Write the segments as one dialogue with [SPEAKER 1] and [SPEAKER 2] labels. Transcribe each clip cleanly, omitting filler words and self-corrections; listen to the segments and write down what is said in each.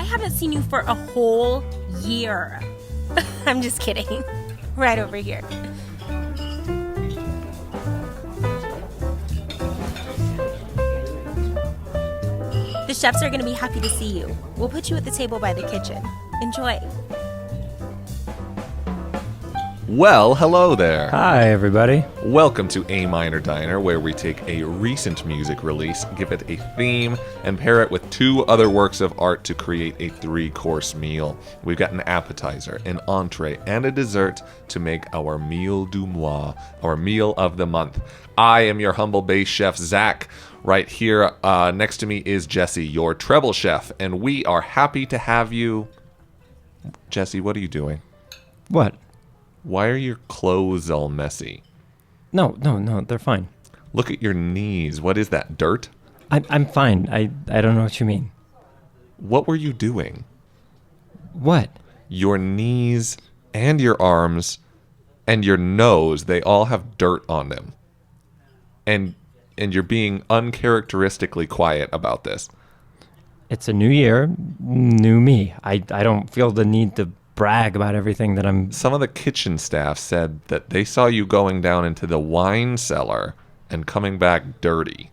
[SPEAKER 1] I haven't seen you for a whole year. I'm just kidding. Right over here. The chefs are going to be happy to see you. We'll put you at the table by the kitchen. Enjoy.
[SPEAKER 2] Well, hello there.
[SPEAKER 3] Hi, everybody.
[SPEAKER 2] Welcome to A Minor Diner, where we take a recent music release, give it a theme, and pair it with two other works of art to create a three-course meal. We've got an appetizer, an entree, and a dessert to make our meal du mois, our meal of the month. I am your humble base chef, Zach. Right here next to me is Jesse, your treble chef, and we are happy to have you. Jesse, what are you doing?
[SPEAKER 3] What?
[SPEAKER 2] Why are your clothes all messy?
[SPEAKER 3] No, they're fine.
[SPEAKER 2] Look at your knees. What is that, dirt?
[SPEAKER 3] I'm fine. I don't know what you mean.
[SPEAKER 2] What were you doing?
[SPEAKER 3] What?
[SPEAKER 2] Your knees and your arms and your nose, they all have dirt on them. And you're being uncharacteristically quiet about this.
[SPEAKER 3] It's a new year, new me. I don't feel the need to brag about everything that I'm...
[SPEAKER 2] Some of the kitchen staff said that they saw you going down into the wine cellar and coming back dirty.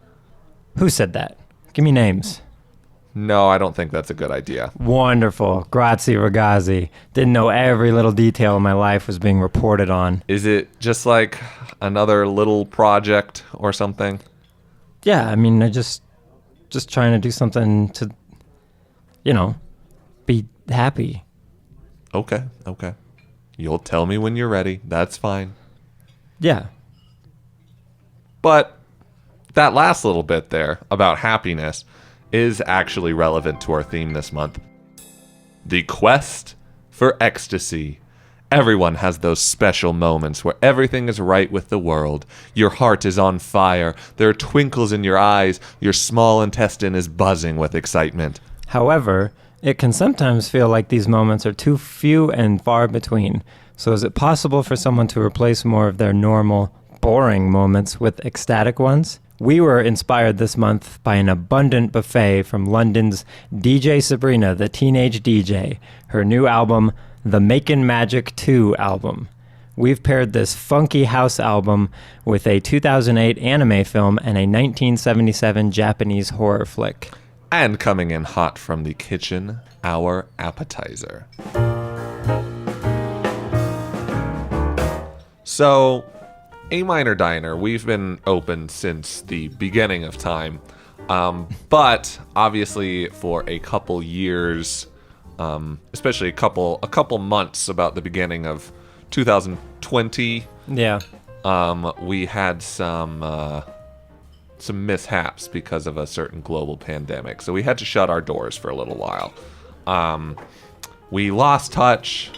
[SPEAKER 3] Who said that? Give me names.
[SPEAKER 2] No, I don't think that's a good idea.
[SPEAKER 3] Wonderful. Grazie, ragazzi. Didn't know every little detail of my life was being reported on.
[SPEAKER 2] Is it just like another little project or something?
[SPEAKER 3] Yeah, I mean, I just trying to do something to, be happy.
[SPEAKER 2] Okay. You'll tell me when you're ready. That's fine.
[SPEAKER 3] Yeah.
[SPEAKER 2] But that last little bit there about happiness is actually relevant to our theme this month. The quest for ecstasy. Everyone has those special moments where everything is right with the world. Your heart is on fire. There are twinkles in your eyes. Your small intestine is buzzing with excitement.
[SPEAKER 3] However, it can sometimes feel like these moments are too few and far between. So is it possible for someone to replace more of their normal, boring moments with ecstatic ones? We were inspired this month by an abundant buffet from London's DJ Sabrina, the teenage DJ, her new album, the Makin Magick II Album. We've paired this funky house album with a 2008 anime film and a 1977 Japanese horror flick.
[SPEAKER 2] And coming in hot from the kitchen, our appetizer. So, A Minor Diner, we've been open since the beginning of time. But obviously for a couple years, especially a couple months about the beginning of 2020,
[SPEAKER 3] Yeah.
[SPEAKER 2] we had some mishaps because of a certain global pandemic. So we had to shut our doors for a little while. We lost touch.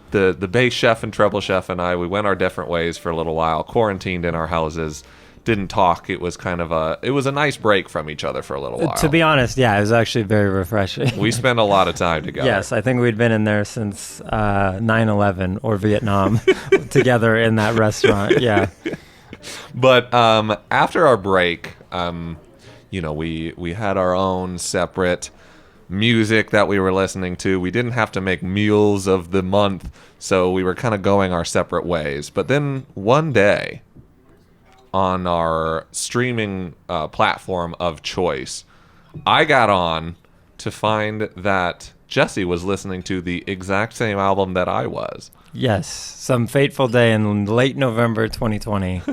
[SPEAKER 2] The bass chef and treble chef and I, we went our different ways for a little while, quarantined in our houses, didn't talk. It was a nice break from each other for a little while.
[SPEAKER 3] To be honest, yeah, it was actually very refreshing.
[SPEAKER 2] We spent a lot of time together.
[SPEAKER 3] Yes, I think we'd been in there since 9/11 or Vietnam together in that restaurant. Yeah.
[SPEAKER 2] But after our break, we had our own separate music that we were listening to. We didn't have to make meals of the month, so we were kind of going our separate ways. But then one day, on our streaming platform of choice, I got on to find that Jesse was listening to the exact same album that I was.
[SPEAKER 3] Yes, some fateful day in late November 2020,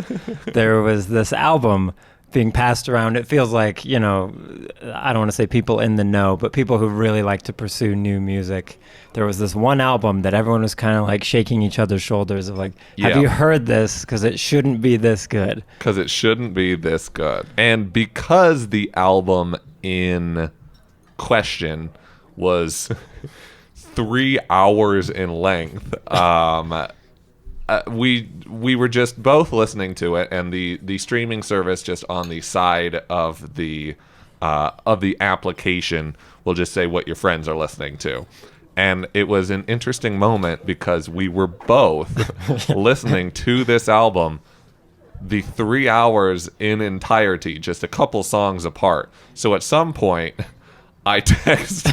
[SPEAKER 3] there was this album being passed around. It feels like, I don't want to say people in the know, but people who really like to pursue new music. There was this one album that everyone was kind of like shaking each other's shoulders of like, have you heard this? Because it shouldn't be this good.
[SPEAKER 2] Because it shouldn't be this good. And because the album in question was 3 hours in length, we were just both listening to it, and the streaming service just on the side of the application will just say what your friends are listening to. And it was an interesting moment because we were both listening to this album the 3 hours in entirety, just a couple songs apart. So at some point, I text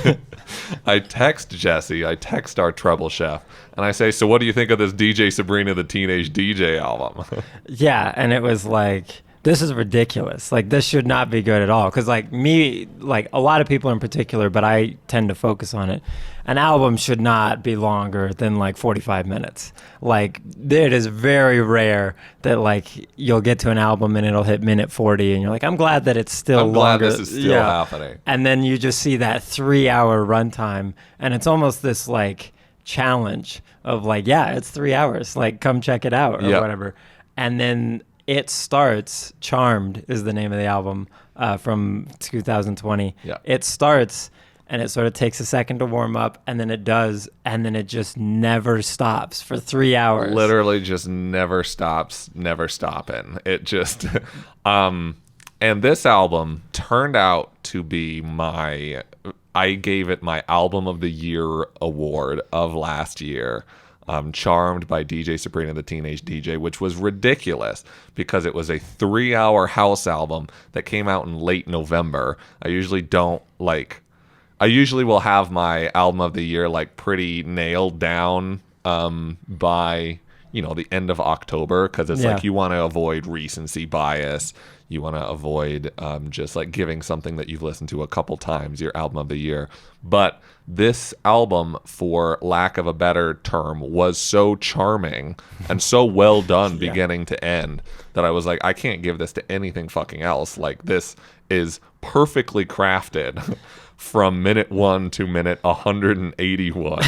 [SPEAKER 2] I text Jesse, I text our treble chef, and I say, so what do you think of this DJ Sabrina the Teenage DJ album?
[SPEAKER 3] Yeah, and it was like, this is ridiculous. Like, this should not be good at all. Because, like, me, like, a lot of people in particular, but I tend to focus on it. An album should not be longer than, like, 45 minutes. Like, it is very rare that, like, you'll get to an album and it'll hit minute 40, and you're like, I'm glad that it's still
[SPEAKER 2] I'm
[SPEAKER 3] longer.
[SPEAKER 2] glad this is still happening.
[SPEAKER 3] And then you just see that 3-hour runtime, and it's almost this, like, challenge of, like, yeah, it's 3 hours. Like, come check it out or whatever. And then it starts, Charmed is the name of the album from 2020.
[SPEAKER 2] Yeah.
[SPEAKER 3] It starts, and it sort of takes a second to warm up, and then it does, and then it just never stops for 3 hours.
[SPEAKER 2] Literally just never stops, never stopping. It just, and this album turned out to be I gave it my Album of the Year award of last year. Charmed by DJ Sabrina the Teenage DJ, which was ridiculous because it was a 3-hour house album that came out in late November. I usually will have my Album of the Year like pretty nailed down by the end of October, because it's like you want to avoid recency bias. You want to avoid just like giving something that you've listened to a couple times your Album of the Year. But this album, for lack of a better term, was so charming and so well done beginning to end that I was like, I can't give this to anything fucking else. Like, this is perfectly crafted from minute 1 to minute 181.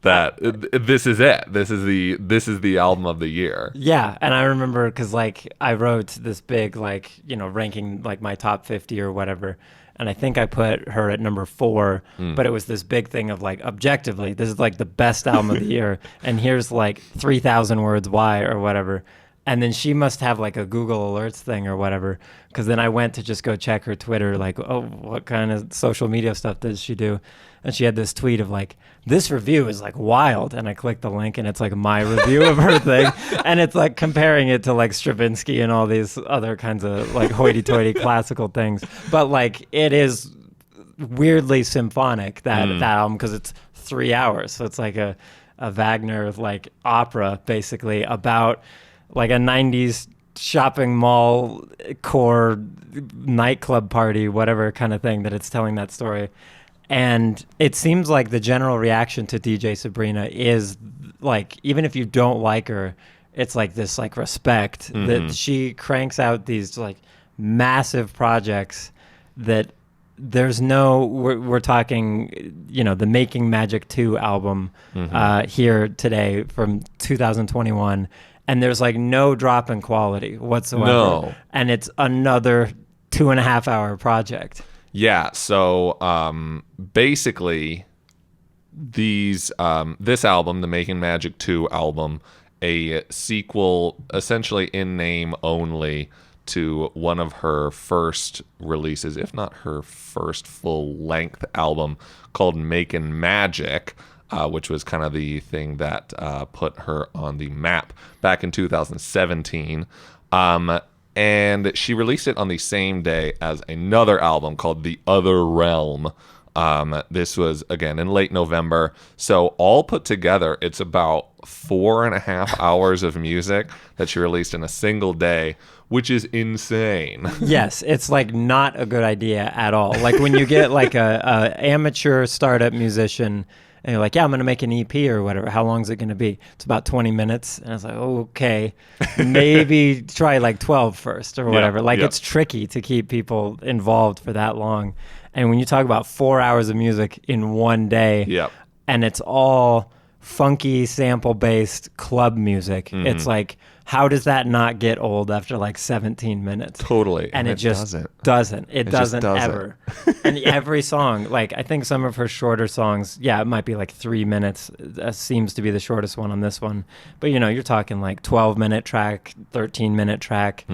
[SPEAKER 2] That this is it. This is the Album of the Year.
[SPEAKER 3] Yeah, and I remember because like I wrote this big like ranking like my top 50 or whatever, and I think I put her at number 4, but it was this big thing of like, objectively, this is like the best album of the year, and here's like 3,000 words why or whatever. And then she must have like a Google Alerts thing or whatever, because then I went to just go check her Twitter, like, oh, what kind of social media stuff does she do? And she had this tweet of like, this review is like wild. And I clicked the link, and it's like my review of her thing. And it's like comparing it to like Stravinsky and all these other kinds of like hoity-toity classical things. But like, it is weirdly symphonic, that album, because it's 3 hours. So it's like a Wagner like opera, basically, about like a 90s shopping mall core nightclub party, whatever kind of thing, that it's telling that story. And it seems like the general reaction to DJ Sabrina is like, even if you don't like her, it's like this like respect that she cranks out these like massive projects that there's no, we're talking, the Makin Magick II album here today from 2021. And there's like no drop in quality whatsoever. No. And it's another 2.5 hour project.
[SPEAKER 2] Yeah. So basically, this album, the Makin Magick II album, a sequel essentially in name only to one of her first releases, if not her first full-length album, called Makin Magick, which was kind of the thing that put her on the map back in 2017. And she released it on the same day as another album called The Other Realm. This was, again, in late November. So all put together, it's about 4.5 hours of music that she released in a single day, which is insane.
[SPEAKER 3] Yes, it's like not a good idea at all. Like when you get like a amateur startup musician, and you're like, yeah, I'm going to make an EP or whatever. How long is it going to be? It's about 20 minutes. And I was like, okay, maybe try like 12 first or whatever. It's tricky to keep people involved for that long. And when you talk about 4 hours of music in one day, and it's all funky sample-based club music, it's like, how does that not get old after like 17 minutes?
[SPEAKER 2] Totally.
[SPEAKER 3] And it just doesn't. It doesn't ever. And every song, like I think some of her shorter songs, it might be like 3 minutes. Seems to be the shortest one on this one. But you're talking like 12-minute track, 13-minute track.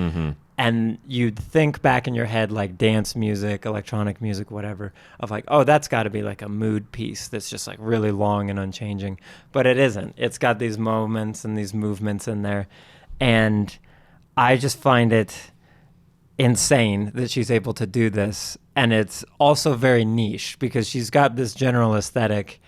[SPEAKER 3] And you'd think back in your head like dance music, electronic music, whatever, of like, oh, that's got to be like a mood piece that's just like really long and unchanging. But it isn't. It's got these moments and these movements in there. And I just find it insane that she's able to do this. And it's also very niche because she's got this general aesthetic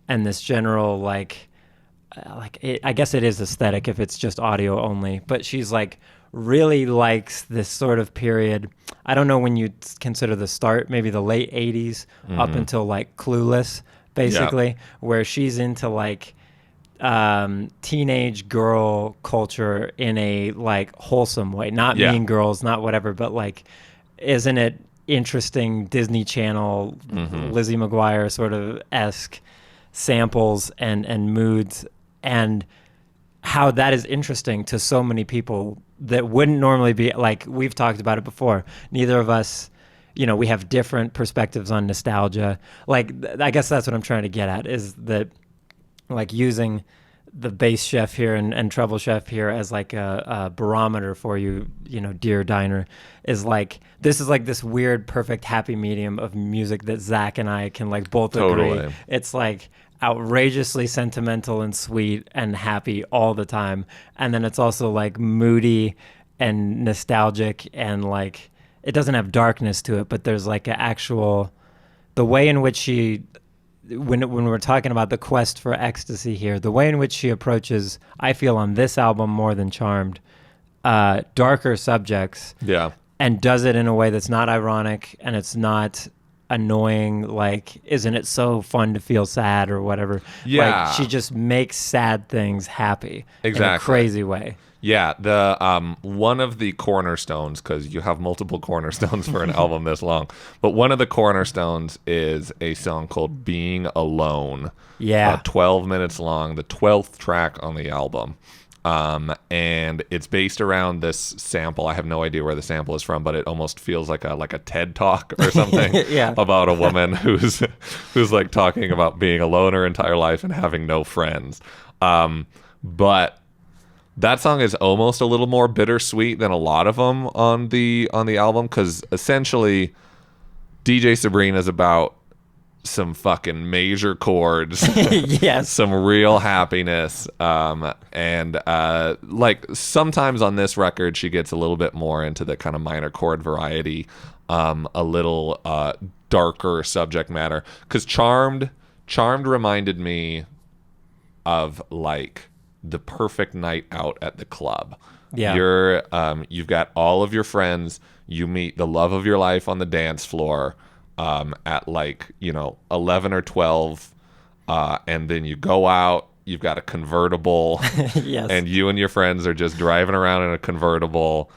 [SPEAKER 3] and this general I guess it is aesthetic if it's just audio only, but she's like really likes this sort of period. I don't know when you consider the start, maybe the late 80s up until like Clueless, basically, where she's into like teenage girl culture in a like wholesome way, not Mean Girls, not whatever, but like, isn't it interesting Disney Channel, Lizzie McGuire sort of esque samples and moods, and how that is interesting to so many people that wouldn't normally be, like, we've talked about it before. Neither of us, we have different perspectives on nostalgia. Like, I guess that's what I'm trying to get at, is that, like, using the bass chef here and treble chef here as like a barometer for you, dear diner, is like, this is like this weird, perfect, happy medium of music that Zach and I can like both agree. It's like outrageously sentimental and sweet and happy all the time. And then it's also like moody and nostalgic, and like, it doesn't have darkness to it, but there's like the way in which she, when we're talking about the quest for ecstasy here, the way in which she approaches, I feel on this album more than Charmed, darker subjects.
[SPEAKER 2] Yeah.
[SPEAKER 3] And does it in a way that's not ironic and it's not annoying, like, isn't it so fun to feel sad or whatever?
[SPEAKER 2] Yeah.
[SPEAKER 3] Like, she just makes sad things happy.
[SPEAKER 2] Exactly.
[SPEAKER 3] In a crazy way.
[SPEAKER 2] Yeah, the one of the cornerstones, because you have multiple cornerstones for an album this long, but one of the cornerstones is a song called Being Alone.
[SPEAKER 3] Yeah.
[SPEAKER 2] 12 minutes long, the 12th track on the album. And it's based around this sample. I have no idea where the sample is from, but it almost feels like a TED talk or something about a woman who's like talking about being alone her entire life and having no friends. But that song is almost a little more bittersweet than a lot of them on the album, because essentially DJ Sabrina is about some fucking major chords,
[SPEAKER 3] yes,
[SPEAKER 2] some real happiness, and like sometimes on this record she gets a little bit more into the kind of minor chord variety, a little darker subject matter, because Charmed reminded me of like the perfect night out at the club. Yeah. You've got all of your friends, you meet the love of your life on the dance floor at like 11 or 12, and then you go out, you've got a convertible.
[SPEAKER 3] Yes.
[SPEAKER 2] And you and your friends are just driving around in a convertible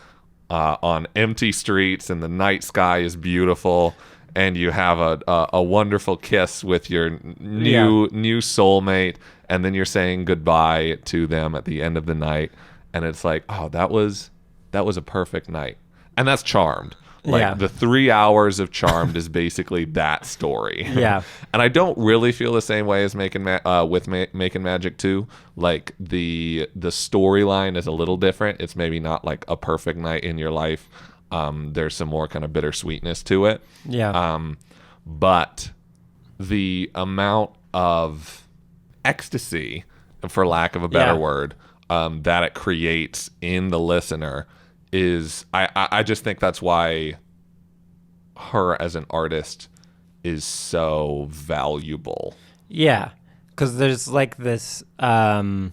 [SPEAKER 2] on empty streets, and the night sky is beautiful, and you have a wonderful kiss with your new soulmate, and then you're saying goodbye to them at the end of the night, and it's like, oh, that was a perfect night. And that's Charmed. Like, the 3 hours of Charmed is basically that story.
[SPEAKER 3] Yeah.
[SPEAKER 2] And I don't really feel the same way as Makin Magick 2. Like, the storyline is a little different. It's maybe not like a perfect night in your life. There's some more kind of bittersweetness to it.
[SPEAKER 3] Yeah.
[SPEAKER 2] But the amount of ecstasy, for lack of a better word, that it creates in the listener is, I just think that's why her as an artist is so valuable. Yeah.
[SPEAKER 3] Because there's like this, I'm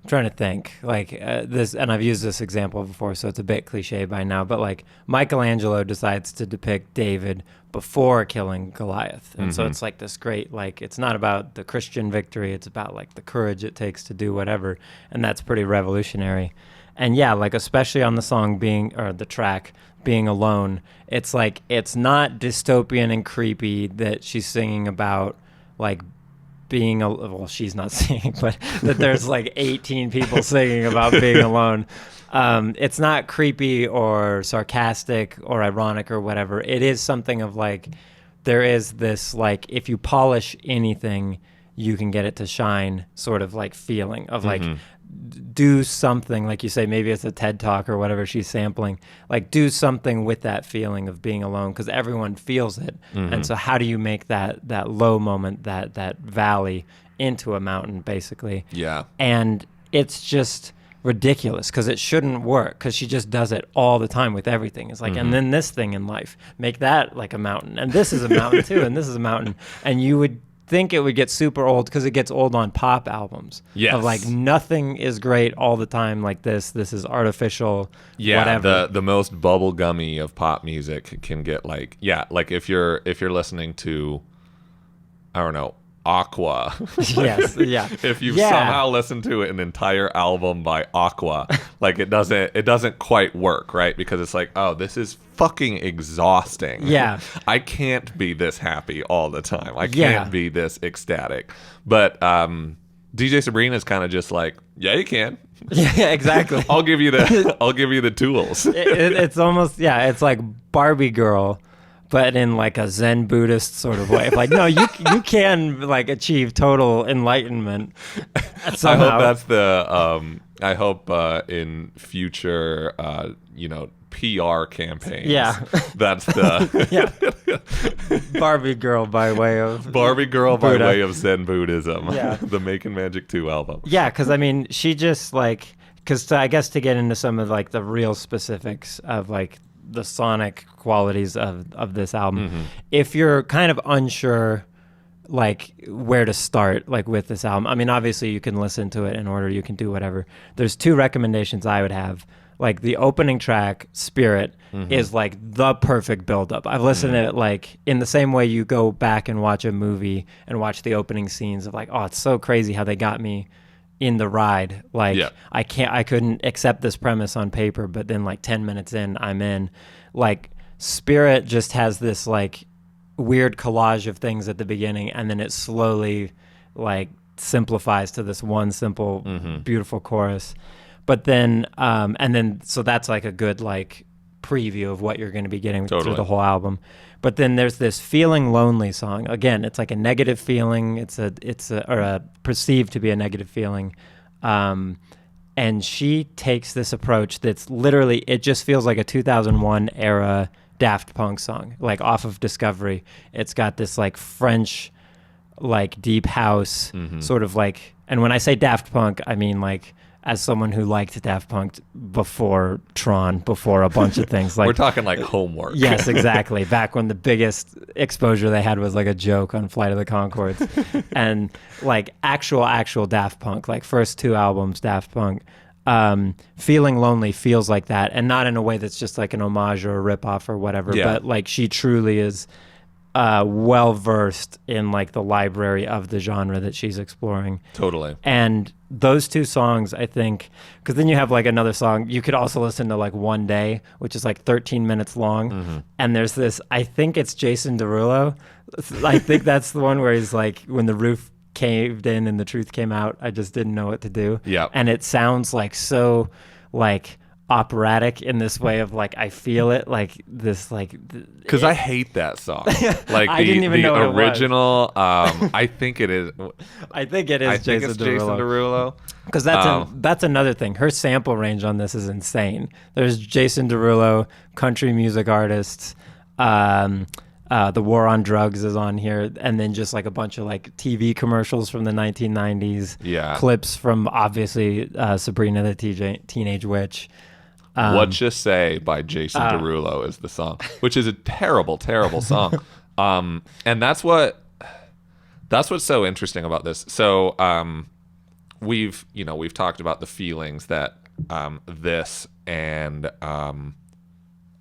[SPEAKER 3] trying to think, like this, and I've used this example before, so it's a bit cliche by now, but like Michelangelo decides to depict David before killing Goliath. And so it's like this great, like, it's not about the Christian victory, it's about like the courage it takes to do whatever. And that's pretty revolutionary. And yeah, like, especially on the song the track Being Alone, it's like, it's not dystopian and creepy that she's singing about, like, well, she's not singing, but that there's like 18 people singing about being alone. It's not creepy or sarcastic or ironic or whatever. It is something of like, there is this, like, if you polish anything, you can get it to shine sort of like feeling of like, do something, like you say, maybe it's a TED talk or whatever she's sampling, like, do something with that feeling of being alone, because everyone feels it. And so how do you make that low moment, that valley into a mountain, basically?
[SPEAKER 2] Yeah.
[SPEAKER 3] And it's just ridiculous because it shouldn't work because she just does it all the time with everything. It's like, and then this thing in life, make that like a mountain, and this is a mountain too, and this is a mountain, and you would think it would get super old because it gets old on pop albums.
[SPEAKER 2] Yes.
[SPEAKER 3] Of like nothing is great all the time like this is artificial.
[SPEAKER 2] Yeah,
[SPEAKER 3] whatever.
[SPEAKER 2] the most bubblegummy of pop music can get like, like if you're listening to, I don't know, Aqua.
[SPEAKER 3] Yes, yeah.
[SPEAKER 2] If you've
[SPEAKER 3] Yeah.
[SPEAKER 2] somehow listened to an entire album by Aqua, like it doesn't quite work, right? Because it's like, oh, this is fucking exhausting.
[SPEAKER 3] Yeah.
[SPEAKER 2] I can't be this happy all the time. I
[SPEAKER 3] Yeah.
[SPEAKER 2] can't be this ecstatic. But DJ Sabrina is kind of just like, yeah, you can.
[SPEAKER 3] Yeah, exactly.
[SPEAKER 2] I'll give you the tools.
[SPEAKER 3] It's almost, it's like Barbie girl, but in like a Zen Buddhist sort of way. Like, no, you can like achieve total enlightenment somehow.
[SPEAKER 2] I hope in future PR campaigns.
[SPEAKER 3] Yeah.
[SPEAKER 2] That's the
[SPEAKER 3] Barbie girl by way of
[SPEAKER 2] Barbie girl by
[SPEAKER 3] Buddha.
[SPEAKER 2] way of Zen Buddhism.
[SPEAKER 3] Yeah.
[SPEAKER 2] The Makin Magick II album.
[SPEAKER 3] Yeah, because I mean, she just like, because I guess to get into some of like the real specifics of like the sonic qualities of this album, if you're kind of unsure like where to start like with this album, I mean, obviously you can listen to it in order, you can do whatever. There's two recommendations I would have. Like the opening track, Spirit, is like the perfect buildup. I've listened to it like in the same way you go back and watch a movie and watch the opening scenes of like, oh, it's so crazy how they got me in the ride. Like I couldn't accept this premise on paper, but then like 10 minutes in, I'm in. Like Spirit just has this like weird collage of things at the beginning, and then it slowly like simplifies to this one simple, beautiful chorus. But then, so that's like a good like preview of what you're going to be getting through the whole album. But then there's this Feeling Lonely song. Again, it's like a negative feeling. It's a perceived to be a negative feeling. And she takes this approach that's literally, it just feels like a 2001 era Daft Punk song, like off of Discovery. It's got this like French, like deep house sort of like, and when I say Daft Punk, I mean like, as someone who liked Daft Punk before Tron, before a bunch of things. Like,
[SPEAKER 2] we're talking like homework.
[SPEAKER 3] Yes, exactly. Back when the biggest exposure they had was like a joke on Flight of the Conchords. And like actual Daft Punk, like first two albums, Daft Punk, Feeling Lonely feels like that. And not in a way that's just like an homage or a ripoff or whatever, but like she truly is well-versed in like the library of the genre that she's exploring.
[SPEAKER 2] Totally.
[SPEAKER 3] And those two songs, I think, because then you have like another song you could also listen to, like One Day, which is like 13 minutes long. And there's this, I think it's Jason Derulo. I think that's the one where he's like, when the roof caved in and the truth came out, I just didn't know what to do.
[SPEAKER 2] Yeah.
[SPEAKER 3] And it sounds like so like operatic in this way of like, I feel it like this, like,
[SPEAKER 2] because I hate that song. Like
[SPEAKER 3] I didn't even know
[SPEAKER 2] the original. I think it is.
[SPEAKER 3] I think it is.
[SPEAKER 2] I think it's Jason Derulo.
[SPEAKER 3] Because that's another thing. Her sample range on this is insane. There's Jason Derulo, country music artists. The War on Drugs is on here, and then just like a bunch of like TV commercials from the 1990s.
[SPEAKER 2] Yeah.
[SPEAKER 3] Clips from obviously Sabrina the Teenage Witch.
[SPEAKER 2] What You Say by Jason Derulo is the song, which is a terrible, terrible song. And that's what's so interesting about this. So we've talked about the feelings that this and a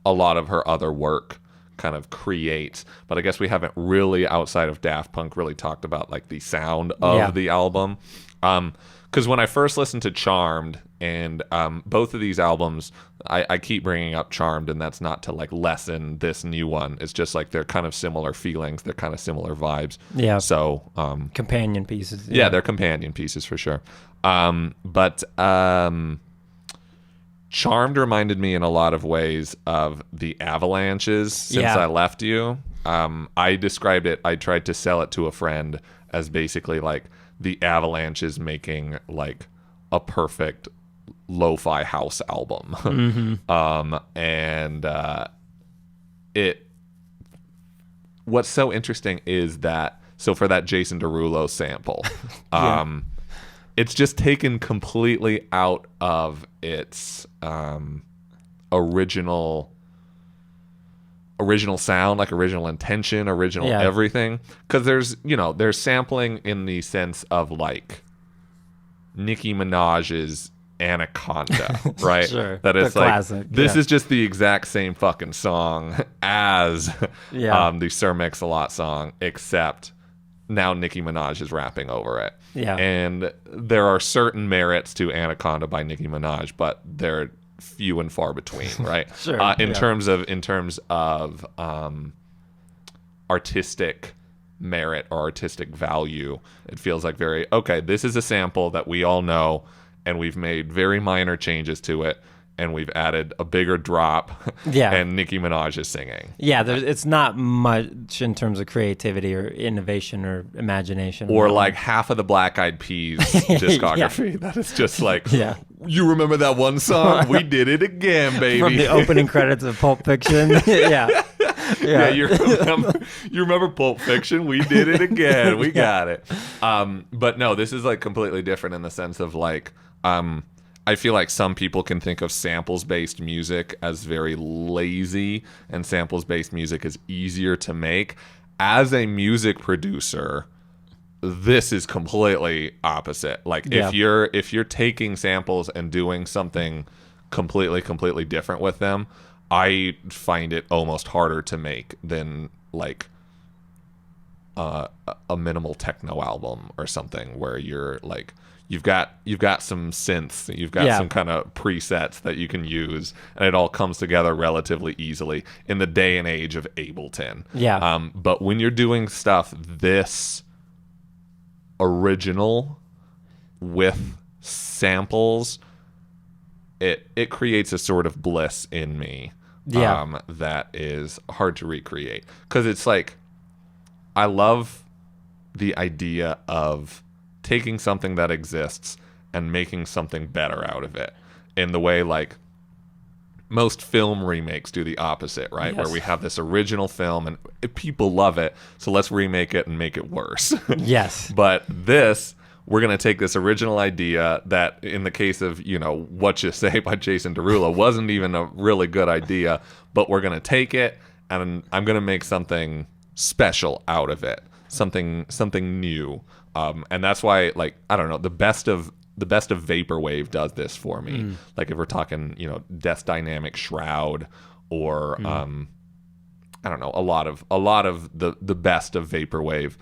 [SPEAKER 2] lot of her other work kind of creates, but I guess we haven't really, outside of Daft Punk, really talked about like the sound of the album. Because when I first listened to Charmed, and both of these albums, I keep bringing up Charmed, and that's not to like lessen this new one. It's just like they're kind of similar feelings, they're kind of similar vibes.
[SPEAKER 3] Yeah.
[SPEAKER 2] So
[SPEAKER 3] companion pieces.
[SPEAKER 2] Yeah, they're companion pieces for sure. But Charmed reminded me in a lot of ways of the Avalanches since I left you. I described it, I tried to sell it to a friend as basically like the Avalanches making like a perfect lo-fi house album. What's so interesting is that, so for that Jason Derulo sample, it's just taken completely out of its original sound, like original intention, original everything. Because there's sampling in the sense of like Nicki Minaj's Anaconda, right?
[SPEAKER 3] Sure.
[SPEAKER 2] That it's
[SPEAKER 3] the
[SPEAKER 2] like
[SPEAKER 3] classic,
[SPEAKER 2] this is just the exact same fucking song as the Sir Mix-a-Lot song, except now Nicki Minaj is rapping over it.
[SPEAKER 3] Yeah.
[SPEAKER 2] And there are certain merits to Anaconda by Nicki Minaj, but they're few and far between, right?
[SPEAKER 3] Sure.
[SPEAKER 2] In terms of artistic merit or artistic value, it feels like this is a sample that we all know, and we've made very minor changes to it, and we've added a bigger drop, and Nicki Minaj is singing.
[SPEAKER 3] Yeah, it's not much in terms of creativity or innovation or imagination.
[SPEAKER 2] Or like half of the Black Eyed Peas discography. That is just like, you remember that one song? We did it again, baby.
[SPEAKER 3] From the opening credits of Pulp Fiction. Yeah,
[SPEAKER 2] you remember Pulp Fiction? We did it again. We got it. But no, this is like completely different in the sense of like, I feel like some people can think of samples-based music as very lazy, and samples-based music is easier to make. As a music producer, this is completely opposite. Like if you're taking samples and doing something completely different with them, I find it almost harder to make than like a minimal techno album or something where you're like, you've got some synths, you've got some kind of presets that you can use, and it all comes together relatively easily in the day and age of Ableton.
[SPEAKER 3] Yeah.
[SPEAKER 2] But when you're doing stuff this original with samples, it creates a sort of bliss in me that is hard to recreate. Because it's like, I love the idea of taking something that exists and making something better out of it, in the way like most film remakes do the opposite, right? Where we have this original film and people love it, so let's remake it and make it worse.
[SPEAKER 3] Yes.
[SPEAKER 2] But this, we're going to take this original idea that, in the case of, What You Say by Jason Derulo, wasn't even a really good idea, but we're going to take it and I'm going to make something special out of it, something new. And that's why, like, I don't know, the best of vaporwave does this for me. Like if we're talking, Death Dynamic Shroud, or I don't know, a lot of the best of vaporwave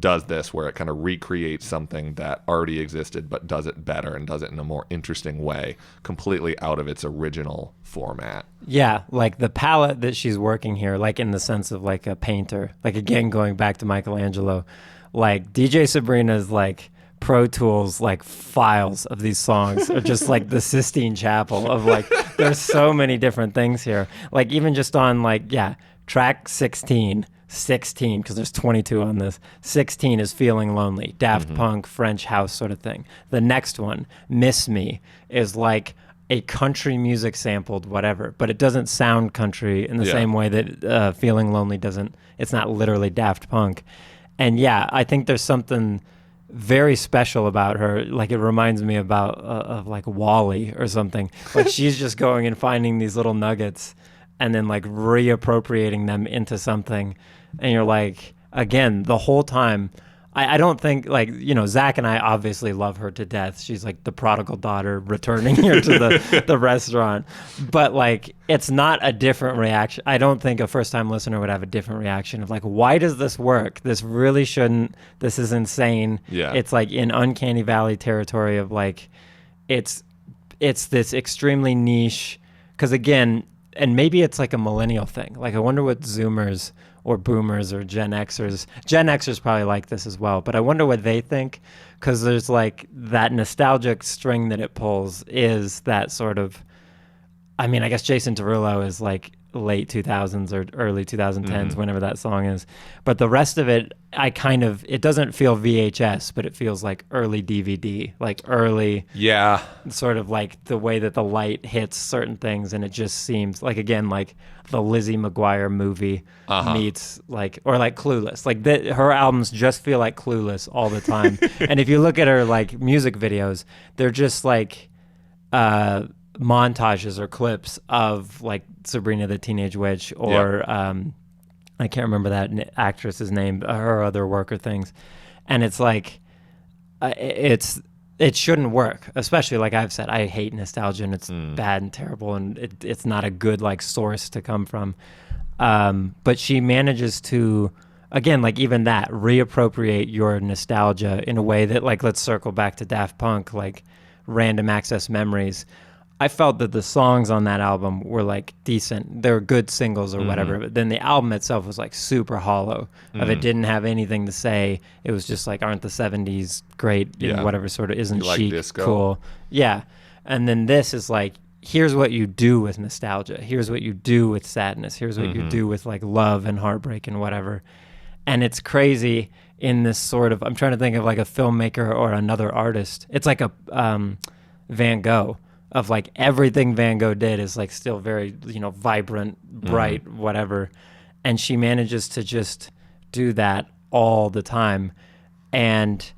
[SPEAKER 2] does this, where it kind of recreates something that already existed but does it better and does it in a more interesting way, completely out of its original format.
[SPEAKER 3] Yeah, like the palette that she's working here, like in the sense of like a painter, like again going back to Michelangelo, like DJ Sabrina's like Pro Tools like files of these songs are just like the Sistine Chapel of like, there's so many different things here. Like even just on like, track 16, because there's 22 on this. 16 is Feeling Lonely, Daft Punk, French house sort of thing. The next one, Miss Me, is like a country music sampled whatever, but it doesn't sound country in the same way that Feeling Lonely doesn't. It's not literally Daft Punk. And I think there's something very special about her. Like it reminds me of like Wall-E or something. Like she's just going and finding these little nuggets and then like reappropriating them into something. And you're like, again, the whole time, I don't think like, Zach and I obviously love her to death. She's like the prodigal daughter returning here to the restaurant. But like, it's not a different reaction. I don't think a first time listener would have a different reaction of like, why does this work? This really shouldn't. This is insane. Yeah. It's like in uncanny valley territory of like, it's this extremely niche, because again, and maybe it's like a millennial thing. Like I wonder what Zoomers or boomers or Gen Xers probably like this as well, but I wonder what they think, because there's like that nostalgic string that it pulls is that sort of, I mean, I guess Jason Derulo is like late 2000s or early 2010s, whenever that song is. But the rest of it, it doesn't feel VHS, but it feels like early DVD, like early, sort of like the way that the light hits certain things. And it just seems like, again, like the Lizzie McGuire movie meets like, or like Clueless. Like her albums just feel like Clueless all the time. And if you look at her like music videos, they're just like, montages or clips of like Sabrina the Teenage Witch or I can't remember that actress's name, her other work or things, and it's like it shouldn't work, especially like I've said, I hate nostalgia and it's bad and terrible and it's not a good like source to come from, but she manages to, again, like even that, reappropriate your nostalgia in a way that, like, let's circle back to Daft Punk, like Random Access Memories. I felt that the songs on that album were like decent. They were good singles or whatever, but then the album itself was like super hollow. Of it didn't have anything to say. It was just like, aren't the 70s great? In whatever sort of, isn't chic
[SPEAKER 2] disco?
[SPEAKER 3] Cool? Yeah. And then this is like, here's what you do with nostalgia. Here's what you do with sadness. Here's what you do with like love and heartbreak and whatever. And it's crazy in this sort of, I'm trying to think of like a filmmaker or another artist. It's like a Van Gogh. Of like everything Van Gogh did is like still very, vibrant, bright, whatever. And she manages to just do that all the time. And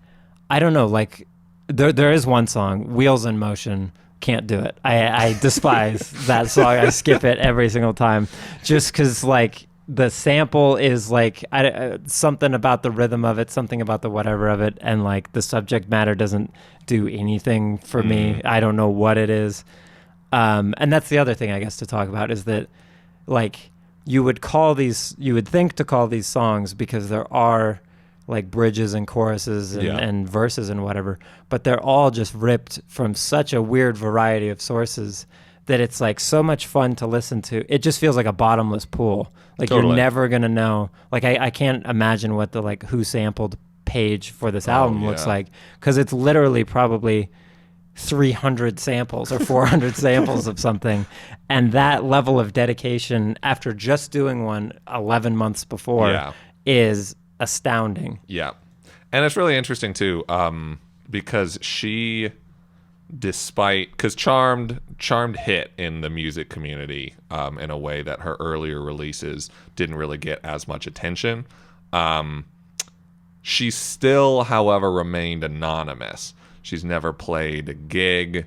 [SPEAKER 3] I don't know, like there is one song, Wheels in Motion, can't do it. I despise that song. I skip it every single time just because like the sample is like something about the rhythm of it, something about the whatever of it, and like the subject matter doesn't do anything for me. I don't know what it is. And that's the other thing I guess to talk about is that like you would think to call these songs because there are like bridges and choruses and verses and whatever, but they're all just ripped from such a weird variety of sources that it's like so much fun to listen to. It just feels like a bottomless pool. Like You're never going to know. Like I can't imagine what the like who sampled page for this album looks like, because it's literally probably 300 samples or 400 samples of something. And that level of dedication after just doing one 11 months before is astounding.
[SPEAKER 2] Yeah. And it's really interesting too, because she... because Charmed hit in the music community in a way that her earlier releases didn't really get as much attention. She still, however, remained anonymous. She's never played a gig.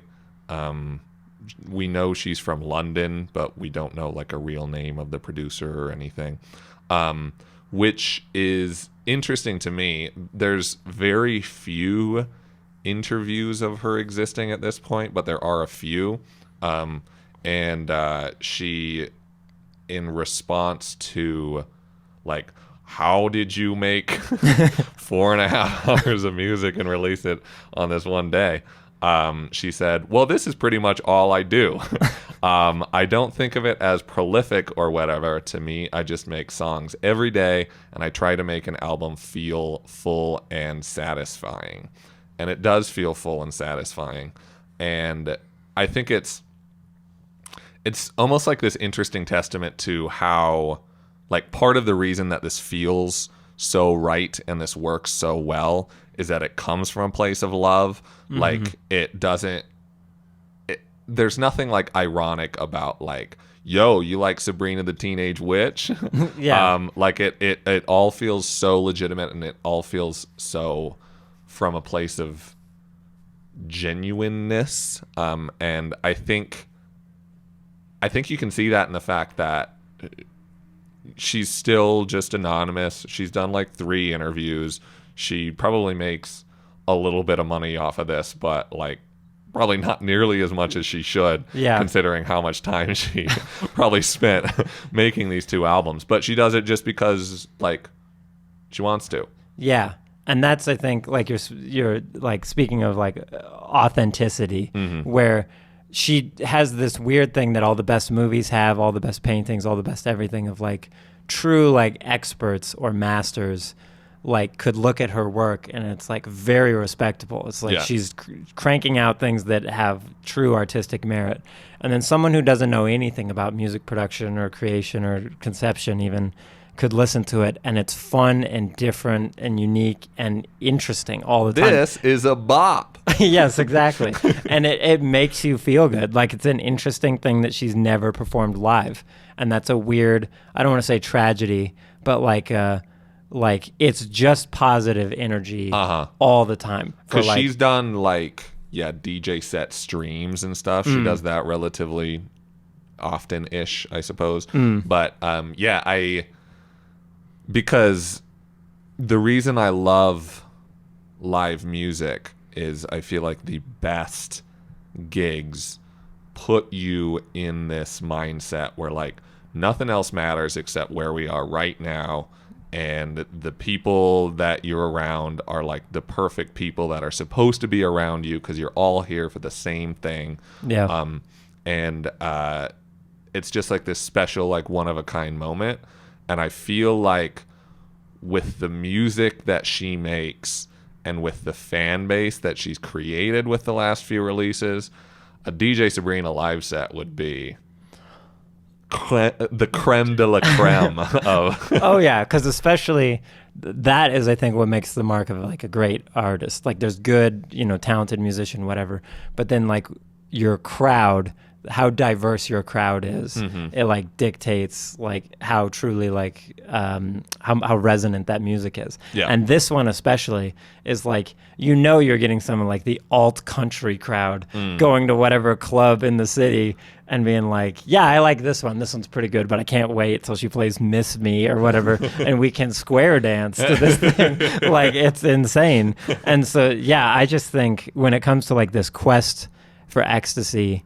[SPEAKER 2] We know she's from London, but we don't know like a real name of the producer or anything, which is interesting to me. There's very few interviews of her existing at this point, but there are a few, and she, in response to like, how did you make 4.5 hours of music and release it on this one day, she said, well, this is pretty much all I do. I don't think of it as prolific or whatever. To me, I just make songs every day, and I try to make an album feel full and satisfying. And it does feel full and satisfying. And I think it's almost like this interesting testament to how, like, part of the reason that this feels so right and this works so well is that it comes from a place of love. Like, there's nothing, like, ironic about, like, yo, you like Sabrina the Teenage Witch? Like, it all feels so legitimate, and it all feels so... from a place of genuineness, and I think you can see that in the fact that she's still just anonymous. She's done like 3 interviews. She probably makes a little bit of money off of this, but like probably not nearly as much as she should, considering how much time she probably spent making these 2 albums. But she does it just because like she wants to.
[SPEAKER 3] Yeah. And that's, I think, like you're like speaking of like authenticity, where she has this weird thing that all the best movies have, all the best paintings, all the best everything of like true like experts or masters like could look at her work and it's like very respectable. It's like
[SPEAKER 2] Yeah.
[SPEAKER 3] she's cranking out things that have true artistic merit. And then someone who doesn't know anything about music production or creation or conception even could listen to it, and it's fun and different and unique and interesting all the time.
[SPEAKER 2] This is a bop.
[SPEAKER 3] Yes, exactly. And it makes you feel good. Like it's an interesting thing that she's never performed live. And that's a weird, I don't want to say tragedy, but like it's just positive energy all the time.
[SPEAKER 2] Because
[SPEAKER 3] like,
[SPEAKER 2] she's done like, DJ set streams and stuff. She does that relatively often-ish, I suppose. But because the reason I love live music is I feel like the best gigs put you in this mindset where like nothing else matters except where we are right now, and the people that you're around are like the perfect people that are supposed to be around you because you're all here for the same thing. And it's just like this special, like one of a kind moment. And I feel like with the music that she makes and with the fan base that she's created with the last few releases, a DJ Sabrina live set would be the creme de la creme of...
[SPEAKER 3] Oh, yeah, because especially that is, I think, what makes the mark of like a great artist. Like there's good, talented musician, whatever. But then like your crowd, how diverse your crowd is, it like dictates like how truly like how resonant that music is. And this one especially is like you're getting someone like the alt country crowd going to whatever club in the city and being like, yeah, I like this one. This one's pretty good, but I can't wait till she plays Miss Me or whatever, and we can square dance to this thing. Like it's insane. And so I just think when it comes to like this quest for ecstasy,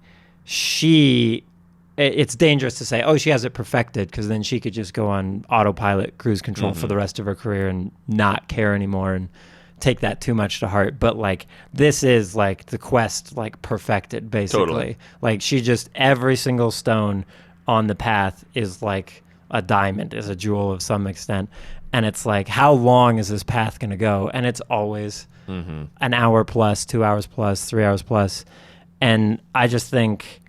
[SPEAKER 3] it's dangerous to say, oh, she has it perfected, because then she could just go on autopilot cruise control for the rest of her career and not care anymore and take that too much to heart. But like this is like the quest like perfected, basically.
[SPEAKER 2] Totally.
[SPEAKER 3] Like she just, every single stone on the path is like a diamond, is a jewel of some extent. And it's like, how long is this path going to go? And it's always an hour plus, 2 hours plus, 3 hours plus. And I just think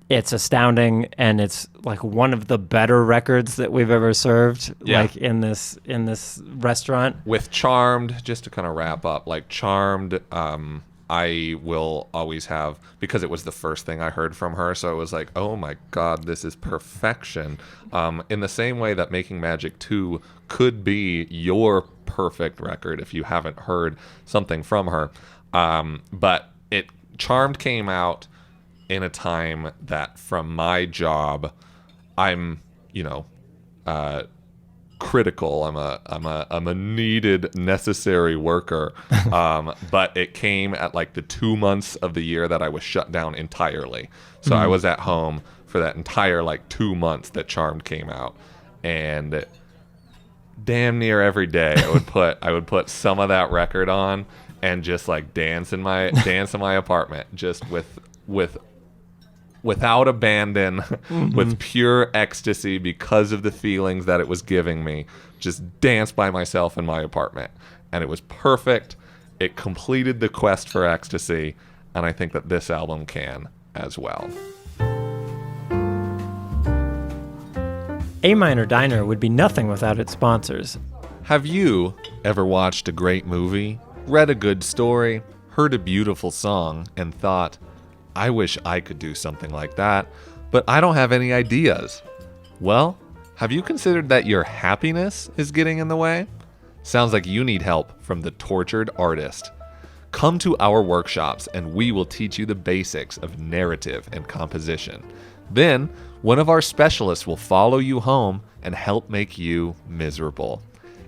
[SPEAKER 3] it's astounding, and it's like one of the better records that we've ever served, like in this restaurant.
[SPEAKER 2] With Charmed, just to kind of wrap up, like Charmed, I will always have, because it was the first thing I heard from her, so it was like, oh my God, this is perfection. In the same way that Making Magic 2 could be your perfect record if you haven't heard something from her. But Charmed came out in a time that, from my job, I'm, critical. I'm a needed, necessary worker. But it came at like the 2 months of the year that I was shut down entirely. So I was at home for that entire like 2 months that Charmed came out, and damn near every day I would put some of that record on and just like dance in my apartment, just without abandon, with pure ecstasy because of the feelings that it was giving me. Just dance by myself in my apartment, and it was perfect. It completed the quest for ecstasy, and I think that this album can as well.
[SPEAKER 3] A Minor Diner would be nothing without its sponsors.
[SPEAKER 2] Have you ever watched a great movie, read a good story, heard a beautiful song, and thought, I wish I could do something like that, but I don't have any ideas? Well, have you considered that your happiness is getting in the way? Sounds like you need help from the tortured artist. Come to our workshops and we will teach you the basics of narrative and composition. Then, one of our specialists will follow you home and help make you miserable.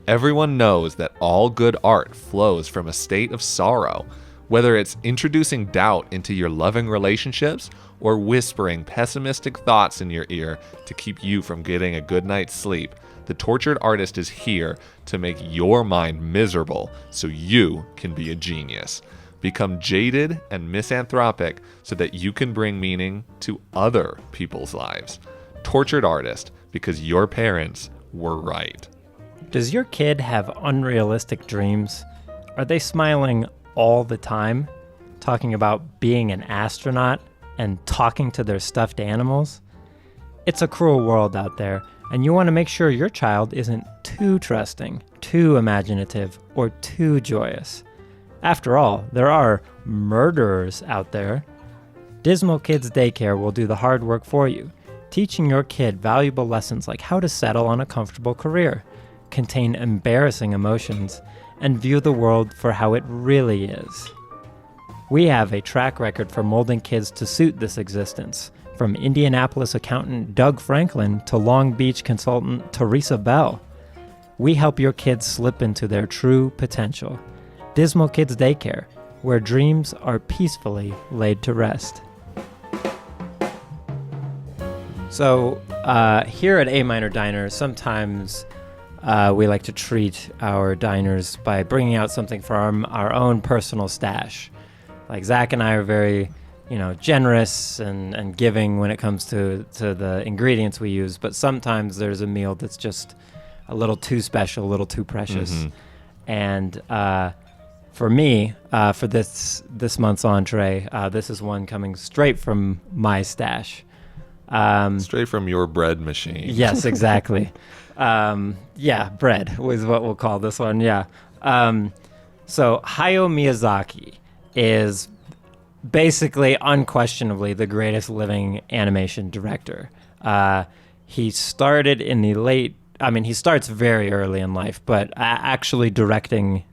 [SPEAKER 2] Everyone knows that all good art flows from a state of sorrow. Whether it's introducing doubt into your loving relationships or whispering pessimistic thoughts in your ear to keep you from getting a good night's sleep, the tortured artist is here to make your mind miserable so you can be a genius. Become jaded and misanthropic so that you can bring meaning to other people's lives. Tortured artist, because your parents were right.
[SPEAKER 3] Does your kid have unrealistic dreams? Are they smiling all the time, talking about being an astronaut and talking to their stuffed animals? It's a cruel world out there, and you want to make sure your child isn't too trusting, too imaginative, or too joyous. After all, there are murderers out there. Dismal Kids Daycare will do the hard work for you, teaching your kid valuable lessons like how to settle on a comfortable career, contain embarrassing emotions, and view the world for how it really is. We have a track record for molding kids to suit this existence, from Indianapolis accountant Doug Franklin to Long Beach consultant Teresa Bell. We help your kids slip into their true potential. Dismal Kids Daycare, where dreams are peacefully laid to rest. So, here at A Minor Diner, sometimes we like to treat our diners by bringing out something from our own personal stash. Like Zach and I are very, generous and giving when it comes to the ingredients we use, but sometimes there's a meal that's just a little too special, a little too precious. Mm-hmm. And for me, for this month's entree, this is one coming straight from my stash.
[SPEAKER 2] Straight from your bread machine.
[SPEAKER 3] Yes, exactly. Bread is what we'll call this one. Yeah. So Hayao Miyazaki is basically, unquestionably, the greatest living animation director. He started in the he starts very early in life, but actually directing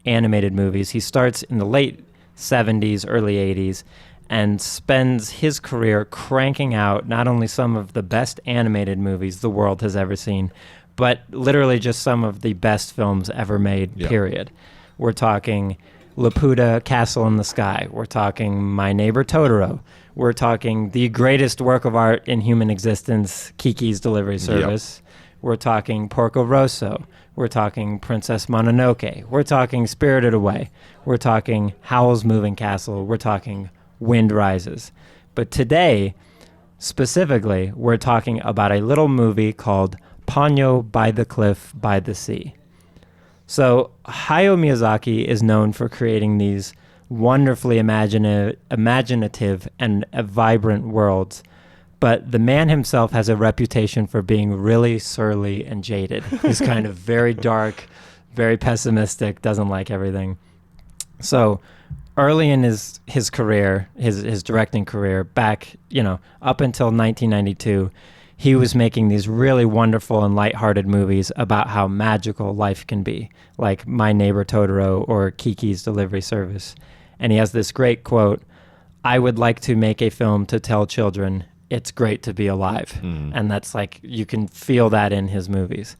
[SPEAKER 3] animated movies, he starts in the late 70s, early 80s, and spends his career cranking out not only some of the best animated movies the world has ever seen, but literally just some of the best films ever made, period. We're talking Laputa, Castle in the Sky. We're talking My Neighbor Totoro. We're talking the greatest work of art in human existence, Kiki's Delivery Service. We're talking Porco Rosso. We're talking Princess Mononoke. We're talking Spirited Away. We're talking Howl's Moving Castle. We're talking Wind Rises. But today, specifically, we're talking about a little movie called Ponyo by the Cliff by the Sea. So Hayao Miyazaki is known for creating these wonderfully imaginative and vibrant worlds, but the man himself has a reputation for being really surly and jaded. He's kind of very dark, very pessimistic, doesn't like everything. So early in his career, his directing career, back, up until 1992, he was making these really wonderful and lighthearted movies about how magical life can be, like My Neighbor Totoro or Kiki's Delivery Service. And he has this great quote, "I would like to make a film to tell children it's great to be alive." And that's like, you can feel that in his movies.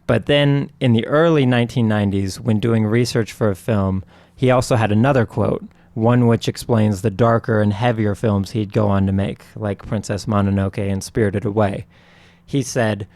[SPEAKER 3] But then in the early 1990s, when doing research for a film, he also had another quote, one which explains the darker and heavier films he'd go on to make, like Princess Mononoke and Spirited Away. He said,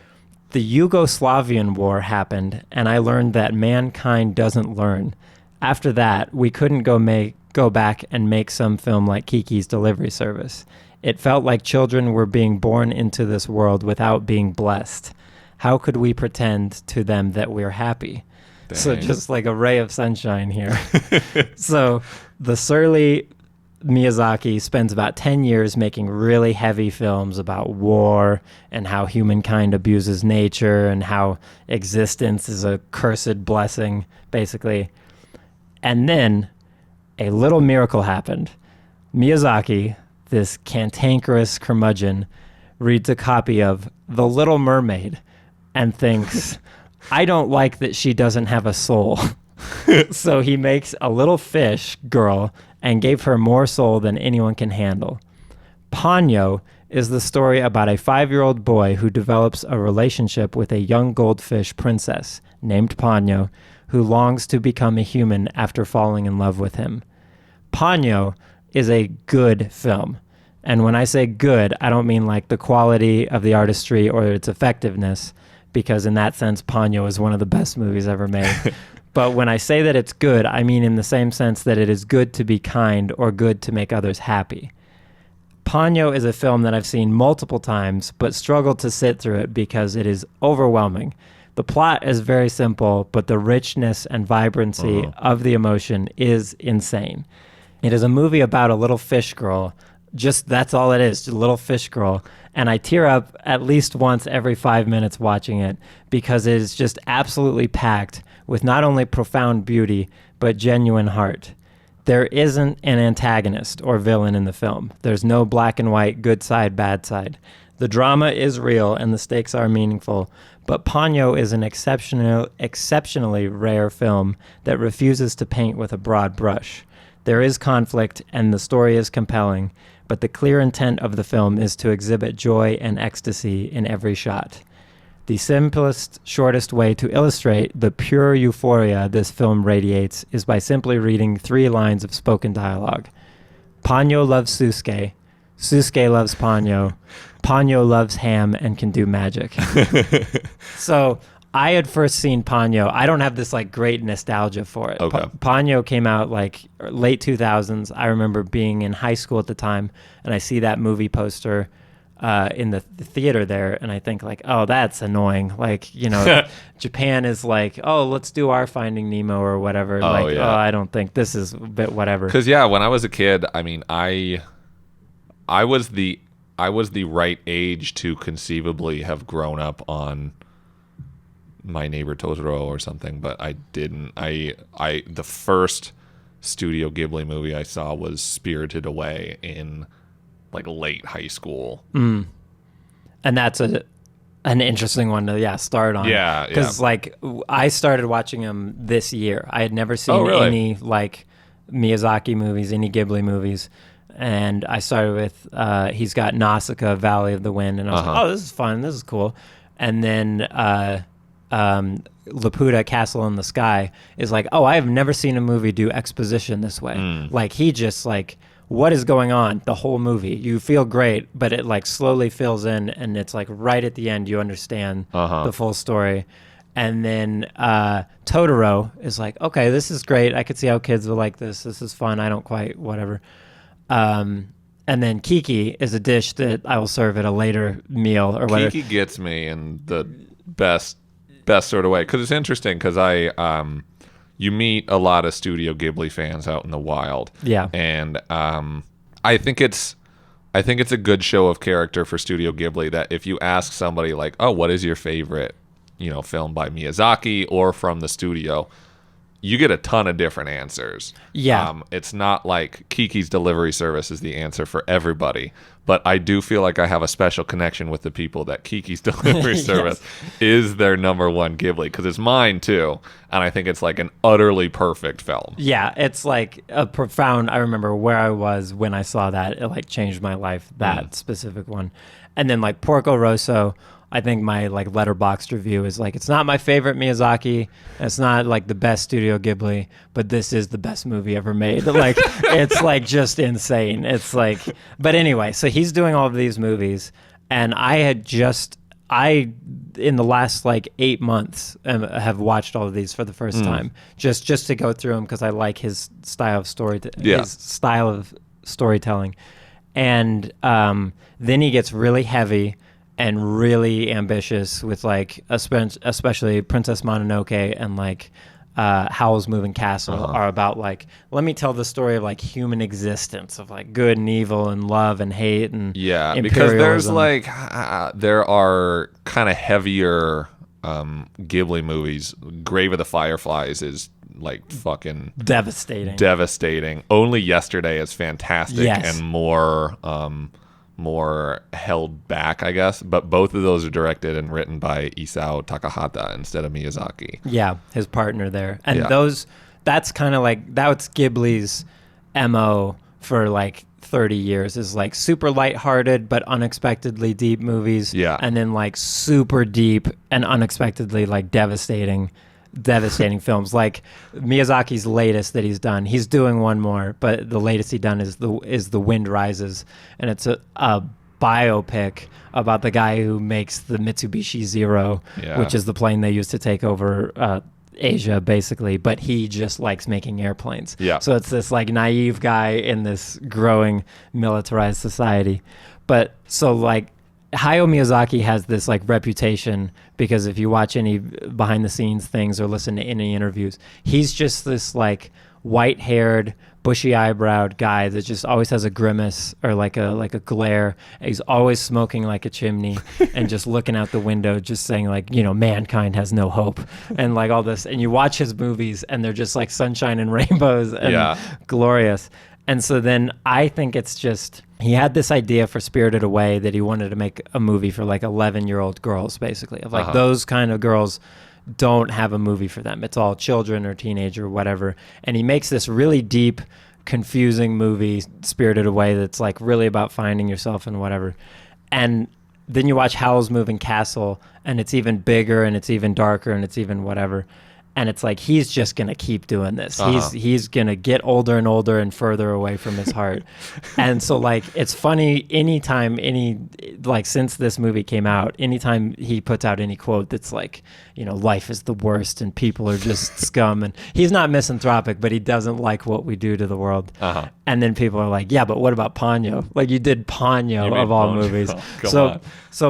[SPEAKER 3] "The Yugoslavian War happened, and I learned that mankind doesn't learn. After that, we couldn't go back and make some film like Kiki's Delivery Service. It felt like children were being born into this world without being blessed. How could we pretend to them that we're happy?" Dang. So just like a ray of sunshine here. So the surly Miyazaki spends about 10 years making really heavy films about war and how humankind abuses nature and how existence is a cursed blessing, basically. And then a little miracle happened. Miyazaki, this cantankerous curmudgeon, reads a copy of The Little Mermaid and thinks, "I don't like that she doesn't have a soul." So he makes a little fish girl and gave her more soul than anyone can handle. Ponyo is the story about a 5-year-old boy who develops a relationship with a young goldfish princess named Ponyo, who longs to become a human after falling in love with him. Ponyo is a good film. And when I say good, I don't mean like the quality of the artistry or its effectiveness, because in that sense, Ponyo is one of the best movies ever made. But when I say that it's good, I mean in the same sense that it is good to be kind or good to make others happy. Ponyo is a film that I've seen multiple times, but struggled to sit through it because it is overwhelming. The plot is very simple, but the richness and vibrancy of the emotion is insane. It is a movie about a little fish girl. Just that's all it is, just a little fish girl. And I tear up at least once every 5 minutes watching it because it is just absolutely packed with not only profound beauty, but genuine heart. There isn't an antagonist or villain in the film. There's no black and white, good side, bad side. The drama is real and the stakes are meaningful, but Ponyo is an exceptionally rare film that refuses to paint with a broad brush. There is conflict and the story is compelling, but the clear intent of the film is to exhibit joy and ecstasy in every shot. The simplest, shortest way to illustrate the pure euphoria this film radiates is by simply reading 3 lines of spoken dialogue. Ponyo loves Susuke. Susuke loves Ponyo. Ponyo loves ham and can do magic. So I had first seen Ponyo. I don't have this like great nostalgia for it.
[SPEAKER 2] Okay.
[SPEAKER 3] Ponyo came out like late 2000s. I remember being in high school at the time, and I see that movie poster in the theater there, and I think like, oh, that's annoying. Like, you know, Japan is like, oh, let's do our Finding Nemo or whatever.
[SPEAKER 2] Oh,
[SPEAKER 3] like,
[SPEAKER 2] yeah.
[SPEAKER 3] oh, I don't think this is a bit whatever.
[SPEAKER 2] Because when I was a kid, I mean, I was the right age to conceivably have grown up on My Neighbor Totoro or something, but I didn't. The first Studio Ghibli movie I saw was Spirited Away in like late high school.
[SPEAKER 3] And that's an interesting one to start on.
[SPEAKER 2] Yeah,
[SPEAKER 3] because like I started watching him this year. I had never seen
[SPEAKER 2] really?
[SPEAKER 3] any like Miyazaki movies, any Ghibli movies. And I started with he's got Nausicaa, Valley of the Wind, and I was like, oh, this is fun, this is cool. And then Laputa, Castle in the Sky is like, oh, I have never seen a movie do exposition this way. Like he just like, what is going on the whole movie? You feel great, but it like slowly fills in, and it's like right at the end you understand the full story. And then Totoro is like, okay, this is great. I could see how kids will like this. This is fun. I don't quite whatever. And then Kiki is a dish that I will serve at a later meal or whatever.
[SPEAKER 2] Kiki gets me in the best sort of way, because it's interesting because you meet a lot of Studio Ghibli fans out in the wild.
[SPEAKER 3] Yeah.
[SPEAKER 2] And I think it's a good show of character for Studio Ghibli that if you ask somebody like, oh, what is your favorite, film by Miyazaki or from the studio, you get a ton of different answers.
[SPEAKER 3] Yeah.
[SPEAKER 2] It's not like Kiki's Delivery Service is the answer for everybody, but I do feel like I have a special connection with the people that Kiki's Delivery Service is their number one Ghibli, because it's mine too, and I think it's like an utterly perfect film.
[SPEAKER 3] Yeah, it's like a profound, I remember where I was when I saw that. It like changed my life, that specific one. And then like Porco Rosso, I think my like letterboxd review is like, it's not my favorite Miyazaki, it's not like the best Studio Ghibli, but this is the best movie ever made. Like it's like just insane. It's like, but anyway, so he's doing all of these movies, and I in the last like 8 months have watched all of these for the first time, just to go through them because I like his style of storytelling. And then he gets really heavy and really ambitious with like especially Princess Mononoke and like Howl's Moving Castle are about like, let me tell the story of like human existence, of like good and evil and love and hate and
[SPEAKER 2] because there's like there are kind of heavier Ghibli movies. Grave of the Fireflies is like fucking devastating. Only Yesterday is fantastic and more held back, I guess, but both of those are directed and written by Isao Takahata instead of Miyazaki.
[SPEAKER 3] Yeah, his partner there. And that's kind of like, that's Ghibli's MO for like 30 years, is like super lighthearted but unexpectedly deep movies. Yeah. And then like super deep and unexpectedly like devastating films. Like Miyazaki's latest that he's done, he's doing one more, but the latest he's done is the Wind Rises, and it's a biopic about the guy who makes the Mitsubishi Zero, which is the plane they used to take over Asia basically, but he just likes making airplanes. So it's this like naive guy in this growing militarized society. But so like Hayao Miyazaki has this like reputation because if you watch any behind the scenes things or listen to any interviews, he's just this like white-haired, bushy eyebrowed guy that just always has a grimace or like a glare. He's always smoking like a chimney and just looking out the window, just saying like, you know, mankind has no hope and like all this. And you watch his movies and they're just like sunshine and rainbows and glorious. And so then I think it's just, he had this idea for Spirited Away that he wanted to make a movie for like 11-year-old girls, basically, of like those kind of girls don't have a movie for them. It's all children or teenager or whatever. And he makes this really deep, confusing movie, Spirited Away, that's like really about finding yourself and whatever. And then you watch Howl's Moving Castle and it's even bigger and it's even darker and it's even whatever. And it's like, he's just going to keep doing this. He's going to get older and older and further away from his heart. And so like, it's funny like since this movie came out, anytime he puts out any quote that's like, you know, life is the worst and people are just scum. And he's not misanthropic, but he doesn't like what we do to the world. And then people are like, yeah, but what about Ponyo? Like you did Ponyo of all movies. So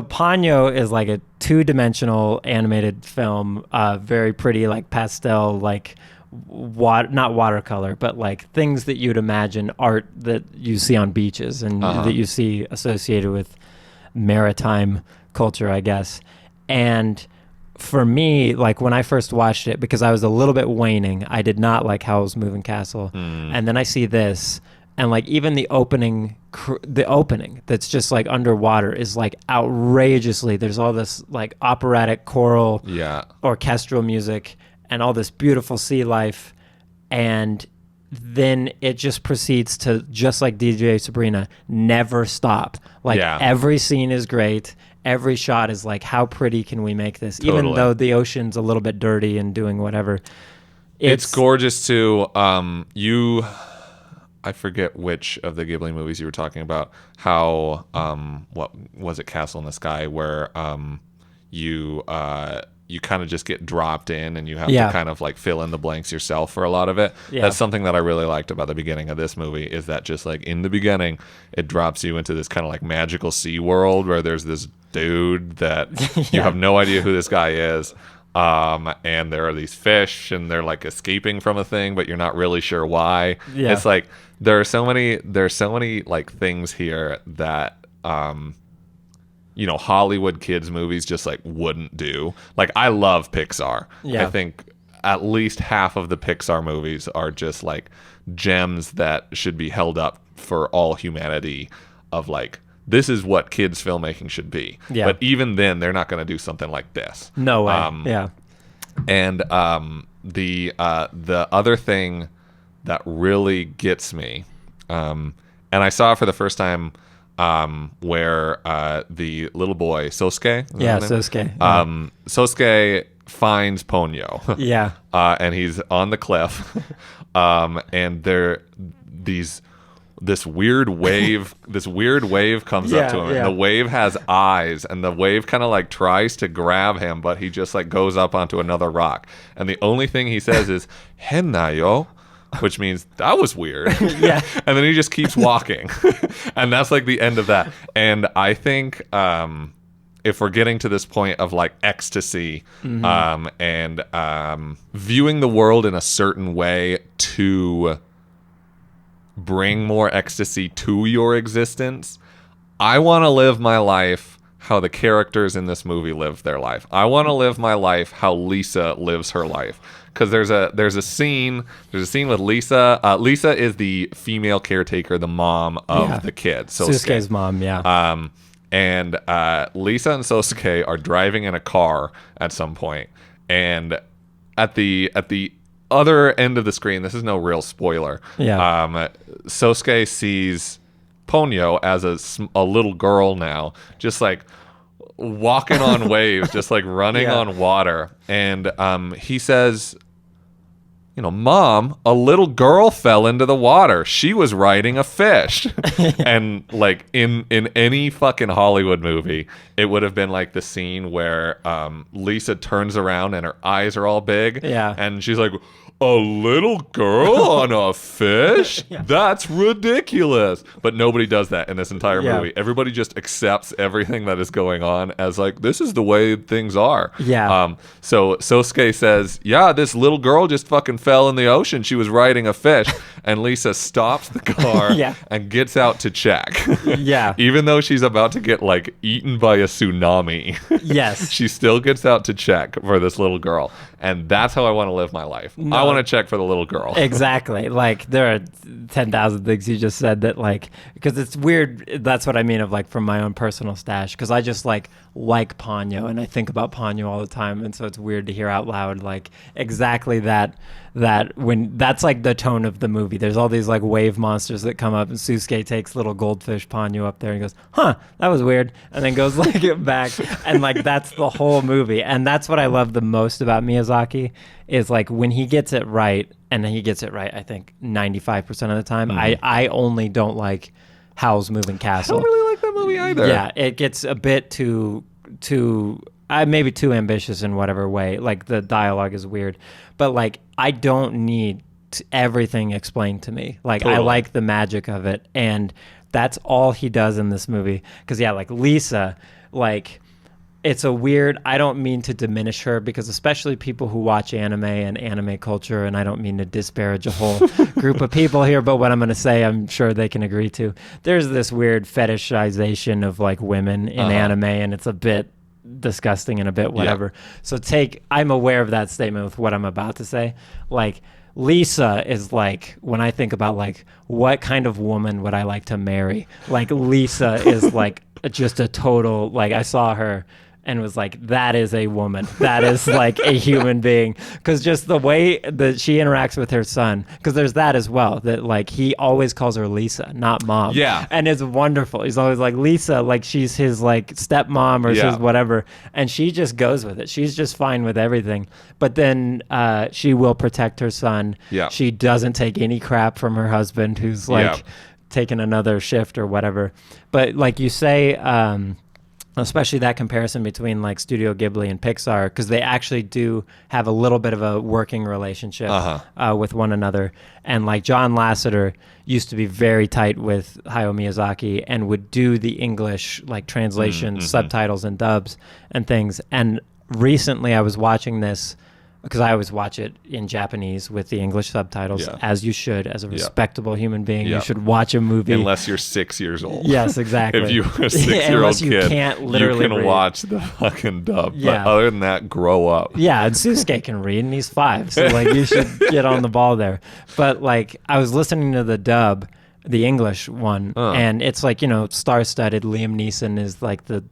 [SPEAKER 3] Ponyo is like a 2-dimensional animated film, very pretty, like pastel, like not watercolor, but like things that you'd imagine art that you see on beaches and that you see associated with maritime culture, I guess. And for me, like when I first watched it, because I was a little bit waning, I did not like Howl's Moving Castle. And then I see this, and like even the opening that's just like underwater is like outrageously, there's all this like operatic choral orchestral music and all this beautiful sea life, and then it just proceeds to, just like DJ Sabrina, never stop. Like every scene is great, every shot is like, how pretty can we make this? Even though the ocean's a little bit dirty and doing whatever,
[SPEAKER 2] it's gorgeous too. I forget which of the Ghibli movies you were talking about, how what was it, Castle in the Sky, where you kind of just get dropped in and you have to kind of like fill in the blanks yourself for a lot of it. That's something that I really liked about the beginning of this movie, is that just like in the beginning it drops you into this kind of like magical sea world where there's this dude that you have no idea who this guy is. And there are these fish and they're like escaping from a thing, but you're not really sure why. It's like there's so many like things here that you know, Hollywood kids movies just like wouldn't do. Like I love Pixar. I think at least half of the Pixar movies are just like gems that should be held up for all humanity, of like, this is what kids filmmaking should be. But even then, they're not going to do something like this.
[SPEAKER 3] No way.
[SPEAKER 2] And the other thing that really gets me, and I saw it for the first time, where the little boy Sosuke, Sosuke finds Ponyo. And he's on the cliff, and this weird wave comes up to him, and the wave has eyes, and the wave kind of like tries to grab him, but he just like goes up onto another rock, and the only thing he says is "hennayo," which means that was weird. And then he just keeps walking. And that's like the end of that. And I think if we're getting to this point of like ecstasy, and viewing the world in a certain way to bring more ecstasy to your existence, I want to live my life how the characters in this movie live their life. I want to live my life how Lisa lives her life. Because there's a scene with Lisa. Lisa is the female caretaker, the mom of the kid.
[SPEAKER 3] Sosuke's mom,
[SPEAKER 2] and Lisa and Sosuke are driving in a car at some point, and at the other end of the screen, this is no real spoiler. Sosuke sees Ponyo as a little girl now, just like walking on waves, just like running on water, and he says, Mom, a little girl fell into the water. She was riding a fish. And like in any fucking Hollywood movie, it would have been like the scene where Lisa turns around and her eyes are all big.
[SPEAKER 3] Yeah.
[SPEAKER 2] And she's like, a little girl on a fish?
[SPEAKER 3] Yeah.
[SPEAKER 2] That's ridiculous. But nobody does that in this entire
[SPEAKER 3] Yeah.
[SPEAKER 2] movie. Everybody just accepts everything that is going on as like, this is the way things are.
[SPEAKER 3] Yeah.
[SPEAKER 2] So Sosuke says, yeah, this little girl just fucking fell in the ocean. She was riding a fish. And Lisa stops the car
[SPEAKER 3] Yeah.
[SPEAKER 2] and gets out to check.
[SPEAKER 3] Yeah.
[SPEAKER 2] Even though she's about to get like eaten by a tsunami.
[SPEAKER 3] Yes.
[SPEAKER 2] She still gets out to check for this little girl. And that's how I want to live my life.
[SPEAKER 3] No.
[SPEAKER 2] I want to check for the little girl.
[SPEAKER 3] Exactly. Like there are 10,000 things you just said that like, because it's weird. That's what I mean of like from my own personal stash. Because I just like Ponyo and I think about Ponyo all the time. And so it's weird to hear out loud like exactly that when that's like the tone of the movie. There's all these like wave monsters that come up and Susuke takes little goldfish Ponyo up there and goes, huh, that was weird. And then goes like it back. And like that's the whole movie. And that's what I love the most about Miyazaki is like when he gets it right, and he gets it right, I think 95% of the time. I only don't like Howl's Moving Castle.
[SPEAKER 2] I don't really like that movie either.
[SPEAKER 3] Yeah, it gets a bit too maybe too ambitious in whatever way. Like the dialogue is weird, but like I don't need everything explained to me. Like
[SPEAKER 2] Totally.
[SPEAKER 3] I like the magic of it, and that's all he does in this movie. Because yeah, like Lisa, like it's a weird, I don't mean to diminish her, because especially people who watch anime and anime culture, and I don't mean to disparage a whole group of people here, but what I'm going to say, I'm sure they can agree to. There's this weird fetishization of like women in anime, and it's a bit disgusting and a bit whatever. So I'm aware of that statement with what I'm about to say. Like Lisa is like, when I think about like what kind of woman would I like to marry, like Lisa is like just a total, like I saw her and was like, that is a woman. That is like a human being. Because just the way that she interacts with her son, because there's that as well, that like he always calls her Lisa, not mom.
[SPEAKER 2] Yeah.
[SPEAKER 3] And it's wonderful. He's always like, Lisa, like she's his like stepmom or his whatever. And she just goes with it. She's just fine with everything. But then she will protect her son.
[SPEAKER 2] Yeah.
[SPEAKER 3] She doesn't take any crap from her husband, who's like taking another shift or whatever. But like you say, especially that comparison between like Studio Ghibli and Pixar, because they actually do have a little bit of a working relationship with one another. And like John Lasseter used to be very tight with Hayao Miyazaki and would do the English like translation, subtitles and dubs and things. And recently I was watching this, because I always watch it in Japanese with the English subtitles, as you should, as a respectable human being. You should watch a movie.
[SPEAKER 2] Unless you're 6 years old.
[SPEAKER 3] Yes, exactly.
[SPEAKER 2] If you're a 6-year-old kid,
[SPEAKER 3] you can't literally
[SPEAKER 2] you can
[SPEAKER 3] read.
[SPEAKER 2] watch the fucking dub.
[SPEAKER 3] Yeah.
[SPEAKER 2] But other than that, grow up.
[SPEAKER 3] Yeah, and Susuke can read, and he's 5, so like you should get on the ball there. But like I was listening to the dub, the English one, and it's like, you know, star-studded. Liam Neeson is like the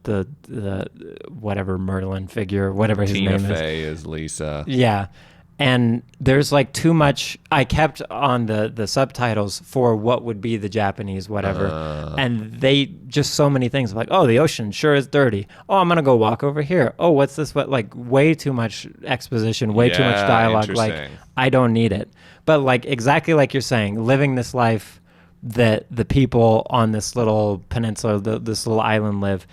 [SPEAKER 3] whatever Merlin figure, whatever his
[SPEAKER 2] Tina
[SPEAKER 3] name
[SPEAKER 2] Fey is Lisa.
[SPEAKER 3] Yeah. And there's like too much. I kept on the subtitles for what would be the Japanese whatever, and they just so many things like, oh, the ocean sure is dirty. Oh, I'm gonna go walk over here. Oh, what's this? What, like way too much exposition, way too much dialogue. Like I don't need it. But like exactly like you're saying, living this life that the people on this little peninsula, this little island live.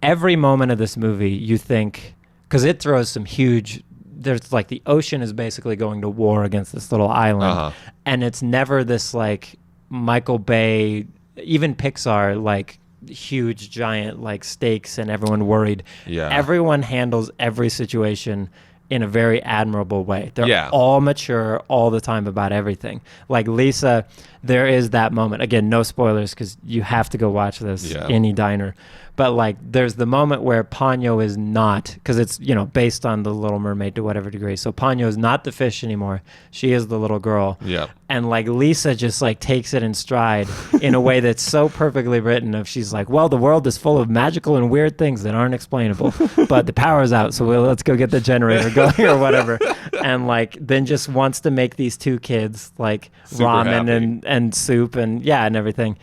[SPEAKER 3] Every moment of this movie, you think, because it throws some huge. There's like the ocean is basically going to war against this little island, and it's never this like Michael Bay, even Pixar, like huge giant like stakes and everyone worried.
[SPEAKER 2] Yeah.
[SPEAKER 3] Everyone handles every situation in a very admirable way. They're all mature all the time about everything. Like Lisa, there is that moment. Again, no spoilers because you have to go watch this, any diner. But like there's the moment where Ponyo is not, because it's, you know, based on the Little Mermaid to whatever degree. So Ponyo is not the fish anymore. She is the little girl.
[SPEAKER 2] Yeah.
[SPEAKER 3] And like Lisa just like takes it in stride in a way that's so perfectly written of she's like, well, the world is full of magical and weird things that aren't explainable, but the power's out. So let's go get the generator going or whatever. And like then just wants to make these two kids like
[SPEAKER 2] Super
[SPEAKER 3] ramen
[SPEAKER 2] happy.
[SPEAKER 3] and soup and and everything.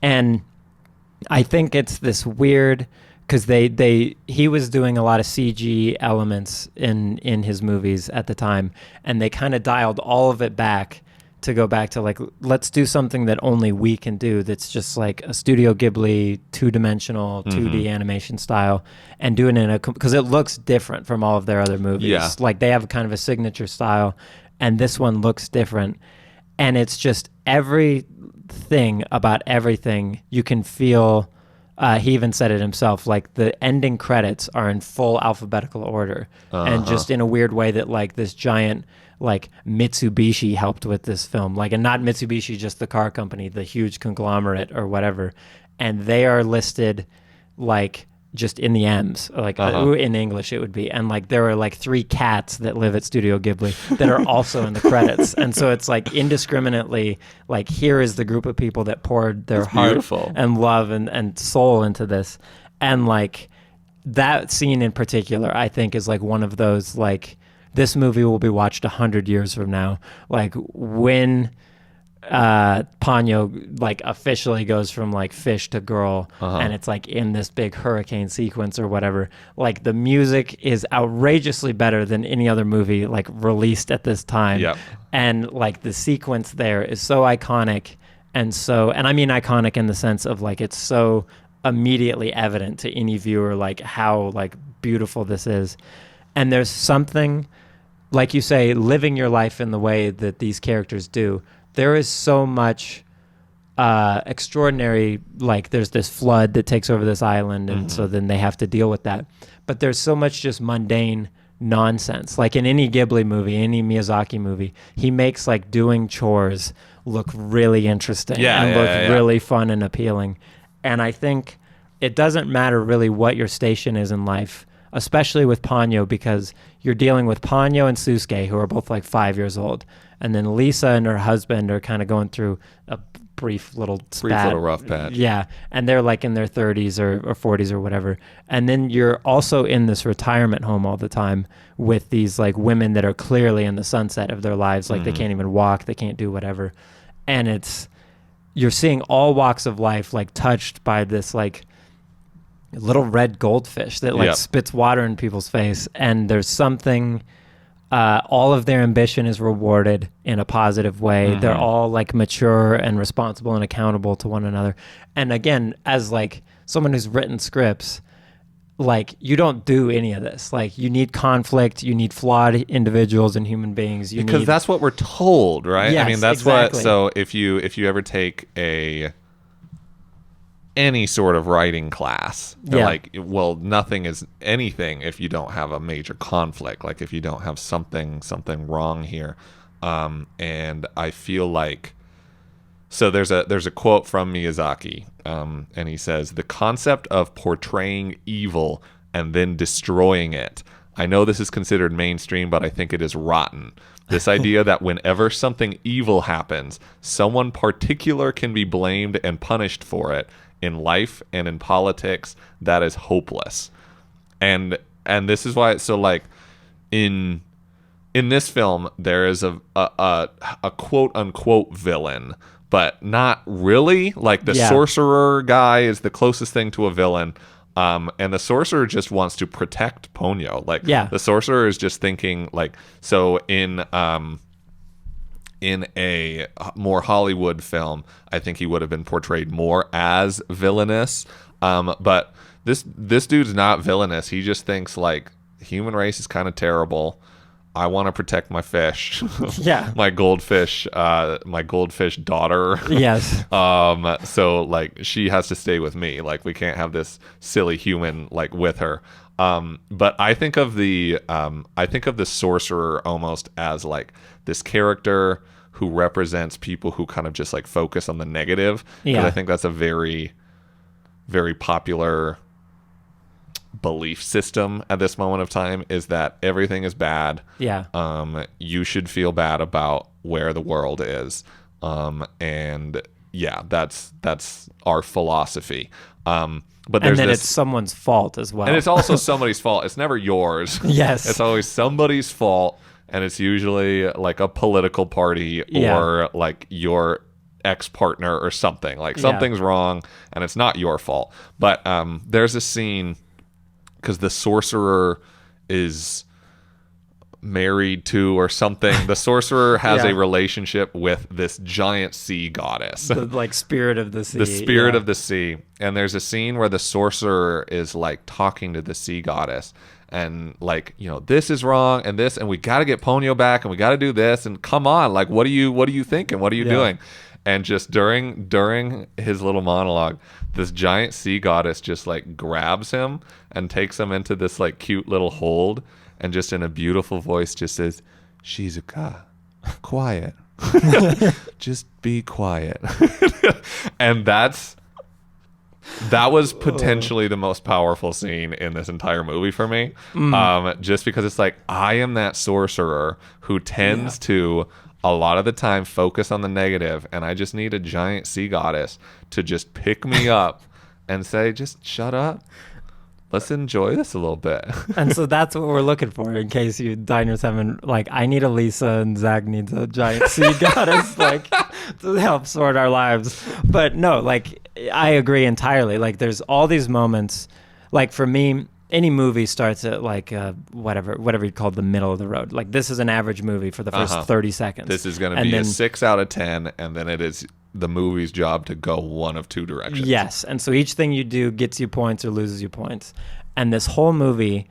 [SPEAKER 3] And I think it's this weird, because he was doing a lot of CG elements in his movies at the time, and they kind of dialed all of it back to go back to like, let's do something that only we can do, that's just like a Studio Ghibli 2-dimensional 2D animation style, and doing it in because it looks different from all of their other movies.
[SPEAKER 2] Yeah.
[SPEAKER 3] Like they have kind of a signature style, and this one looks different, and it's just everything about everything you can feel. He even said it himself, like the ending credits are in full alphabetical order, and just in a weird way that like this giant like Mitsubishi helped with this film, like, and not Mitsubishi just the car company, the huge conglomerate or whatever, and they are listed like just in the M's, like in English it would be, and like there are like 3 cats that live at Studio Ghibli that are also in the credits, and so it's like indiscriminately like, here is the group of people that poured their heart and love and soul into this, and like that scene in particular I think is like one of those, like, this movie will be watched 100 years from now, like when Ponyo like officially goes from like fish to girl, and it's like in this big hurricane sequence or whatever. Like the music is outrageously better than any other movie like released at this time.
[SPEAKER 2] Yep.
[SPEAKER 3] And like the sequence there is so iconic, and I mean iconic in the sense of like it's so immediately evident to any viewer like how like beautiful this is. And there's something, like you say, living your life in the way that these characters do. There is so much extraordinary, like there's this flood that takes over this island, and so then they have to deal with that. But there's so much just mundane nonsense. Like in any Ghibli movie, any Miyazaki movie, he makes like doing chores look really interesting and really fun and appealing. And I think it doesn't matter really what your station is in life, especially with Ponyo, because you're dealing with Ponyo and Susuke, who are both like 5 years old. And then Lisa and her husband are kind of going through a brief little
[SPEAKER 2] rough patch.
[SPEAKER 3] Yeah. And they're like in their 30s or 40s or whatever. And then you're also in this retirement home all the time with these like women that are clearly in the sunset of their lives. Like they can't even walk, they can't do whatever. And you're seeing all walks of life like touched by this like little red goldfish that like spits water in people's face, and there's something, all of their ambition is rewarded in a positive way. They're all like mature and responsible and accountable to one another. And again, as like someone who's written scripts, like you don't do any of this. Like you need conflict, you need flawed individuals and human beings,
[SPEAKER 2] because that's what we're told, right?
[SPEAKER 3] Yes,
[SPEAKER 2] I mean, that's
[SPEAKER 3] exactly.
[SPEAKER 2] what, so if you ever take any sort of writing class, they're like, well, nothing is anything if you don't have a major conflict, like if you don't have something wrong here. And I feel like, so there's a quote from Miyazaki, and he says, "The concept of portraying evil and then destroying it. I know this is considered mainstream, but I think it is rotten. This idea that whenever something evil happens, someone particular can be blamed and punished for it. In life and in politics, that is hopeless." And this is why, so like in this film there is a quote unquote villain, but not really. Like the sorcerer guy is the closest thing to a villain, and the sorcerer just wants to protect Ponyo. Like the sorcerer is just thinking like, so in a more Hollywood film, I think he would have been portrayed more as villainous. But this dude's not villainous. He just thinks like, human race is kind of terrible. I want to protect my fish. my goldfish daughter. Yes. So like she has to stay with me. Like we can't have this silly human like with her. But I think of the sorcerer almost as like this character who represents people who kind of just like focus on the negative. Yeah. I think that's a very, very popular belief system at this moment of time, is that everything is bad. Yeah. You should feel bad about where the world is. And yeah, that's our philosophy. But
[SPEAKER 3] and then it's someone's fault as well.
[SPEAKER 2] And it's also somebody's fault. It's never yours.
[SPEAKER 3] Yes.
[SPEAKER 2] It's always somebody's fault. And it's usually like a political party or like your ex-partner or something. Like something's wrong and it's not your fault. But there's a scene because the sorcerer is married to or something. The sorcerer has a relationship with this giant sea goddess.
[SPEAKER 3] The like spirit of the sea.
[SPEAKER 2] The spirit of the sea. And there's a scene where the sorcerer is like talking to the sea goddess and like, you know, this is wrong and this, and we got to get Ponyo back and we got to do this, and come on, like what are you thinking? What are you doing? And just during his little monologue, this giant sea goddess just like grabs him and takes him into this like cute little hold, and just in a beautiful voice just says, "Shizuka, quiet. Just be quiet." And that was potentially the most powerful scene in this entire movie for me. Just because it's like, I am that sorcerer who tends to a lot of the time focus on the negative, and I just need a giant sea goddess to just pick me up and say, just shut up. Let's enjoy this a little bit.
[SPEAKER 3] And so that's what we're looking for, in case you diners haven't, like, I need a Lisa and Zach needs a giant sea goddess, like, to help sort our lives. But no, like, I agree entirely. Like, there's all these moments, like, for me, any movie starts at like whatever you'd call the middle of the road. Like, this is an average movie for the first 30 seconds.
[SPEAKER 2] This is going to be a 6 out of 10, and then it is the movie's job to go one of two directions.
[SPEAKER 3] Yes, and so each thing you do gets you points or loses you points. And this whole movie,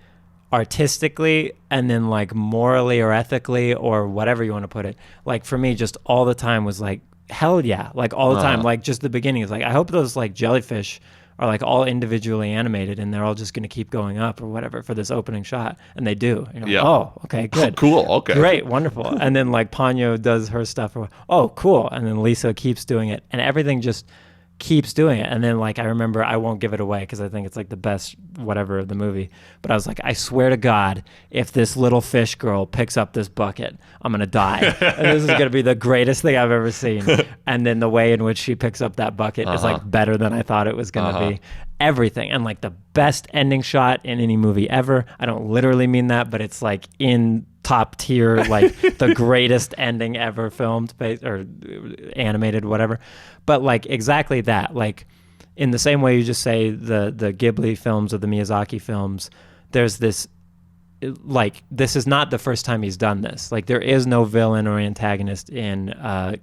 [SPEAKER 3] artistically and then like morally or ethically or whatever you want to put it, like for me, just all the time was like, hell yeah, like all the time. Like just the beginning is like, I hope those like jellyfish are like all individually animated and they're all just going to keep going up or whatever for this opening shot. And they do. And you're like, oh, okay, good.
[SPEAKER 2] Cool. Okay.
[SPEAKER 3] Great. Wonderful. And then like Ponyo does her stuff. Oh, cool. And then Lisa keeps doing it and everything just keeps doing it. And then like, I remember, I won't give it away because I think it's like the best whatever of the movie, but I was like, I swear to God, if this little fish girl picks up this bucket, I'm going to die. And this is going to be the greatest thing I've ever seen. And then the way in which she picks up that bucket is like better than I thought it was going to be. Everything. And like the best ending shot in any movie ever. I don't literally mean that, but it's like in top tier, like the greatest ending ever filmed or animated, whatever. But like exactly that, like in the same way you just say the Ghibli films or the Miyazaki films, there's this, like, this is not the first time he's done this. Like there is no villain or antagonist in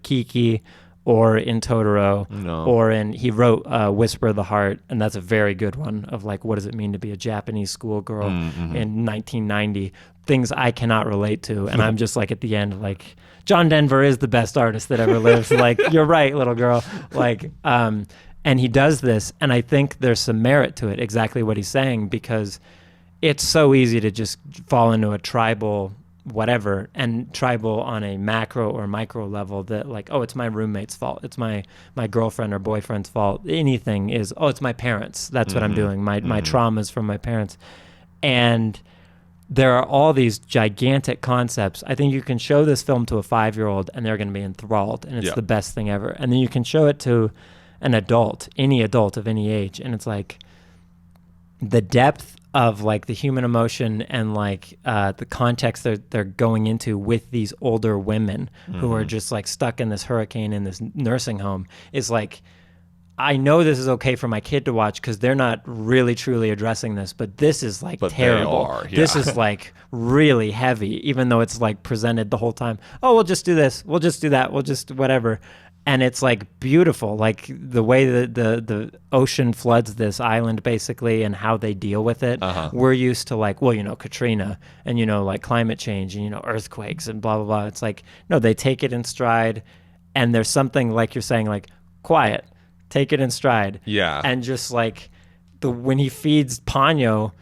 [SPEAKER 3] Kiki or in Totoro, or he wrote Whisper of the Heart, and that's a very good one of like, what does it mean to be a Japanese schoolgirl in 1990? Things I cannot relate to, and I'm just like at the end, like, John Denver is the best artist that ever lived. Like, you're right, little girl. Like, and he does this, and I think there's some merit to it, exactly what he's saying, because it's so easy to just fall into a tribal whatever, and tribal on a macro or micro level that like, oh, it's my roommate's fault, it's my girlfriend or boyfriend's fault, anything is, oh, it's my parents, that's what I'm doing, my traumas from my parents. And there are all these gigantic concepts. I think you can show this film to a 5-year-old and they're going to be enthralled, and it's the best thing ever. And then you can show it to an adult, any adult of any age, and it's like the depth of like the human emotion and like the context that they're going into with these older women who are just like stuck in this hurricane in this nursing home is like, I know this is okay for my kid to watch because they're not really truly addressing this, but this is like terrible.
[SPEAKER 2] They are, yeah.
[SPEAKER 3] This is like really heavy, even though it's like presented the whole time. Oh, we'll just do this. We'll just do that. We'll just whatever. And it's like beautiful, like the way that the ocean floods this island basically and how they deal with it. We're used to like, well, you know, Katrina and, you know, like climate change and, you know, earthquakes and blah, blah, blah. It's like, no, they take it in stride. And there's something like you're saying, like, quiet, take it in stride.
[SPEAKER 2] Yeah. And
[SPEAKER 3] just like when he feeds Ponyo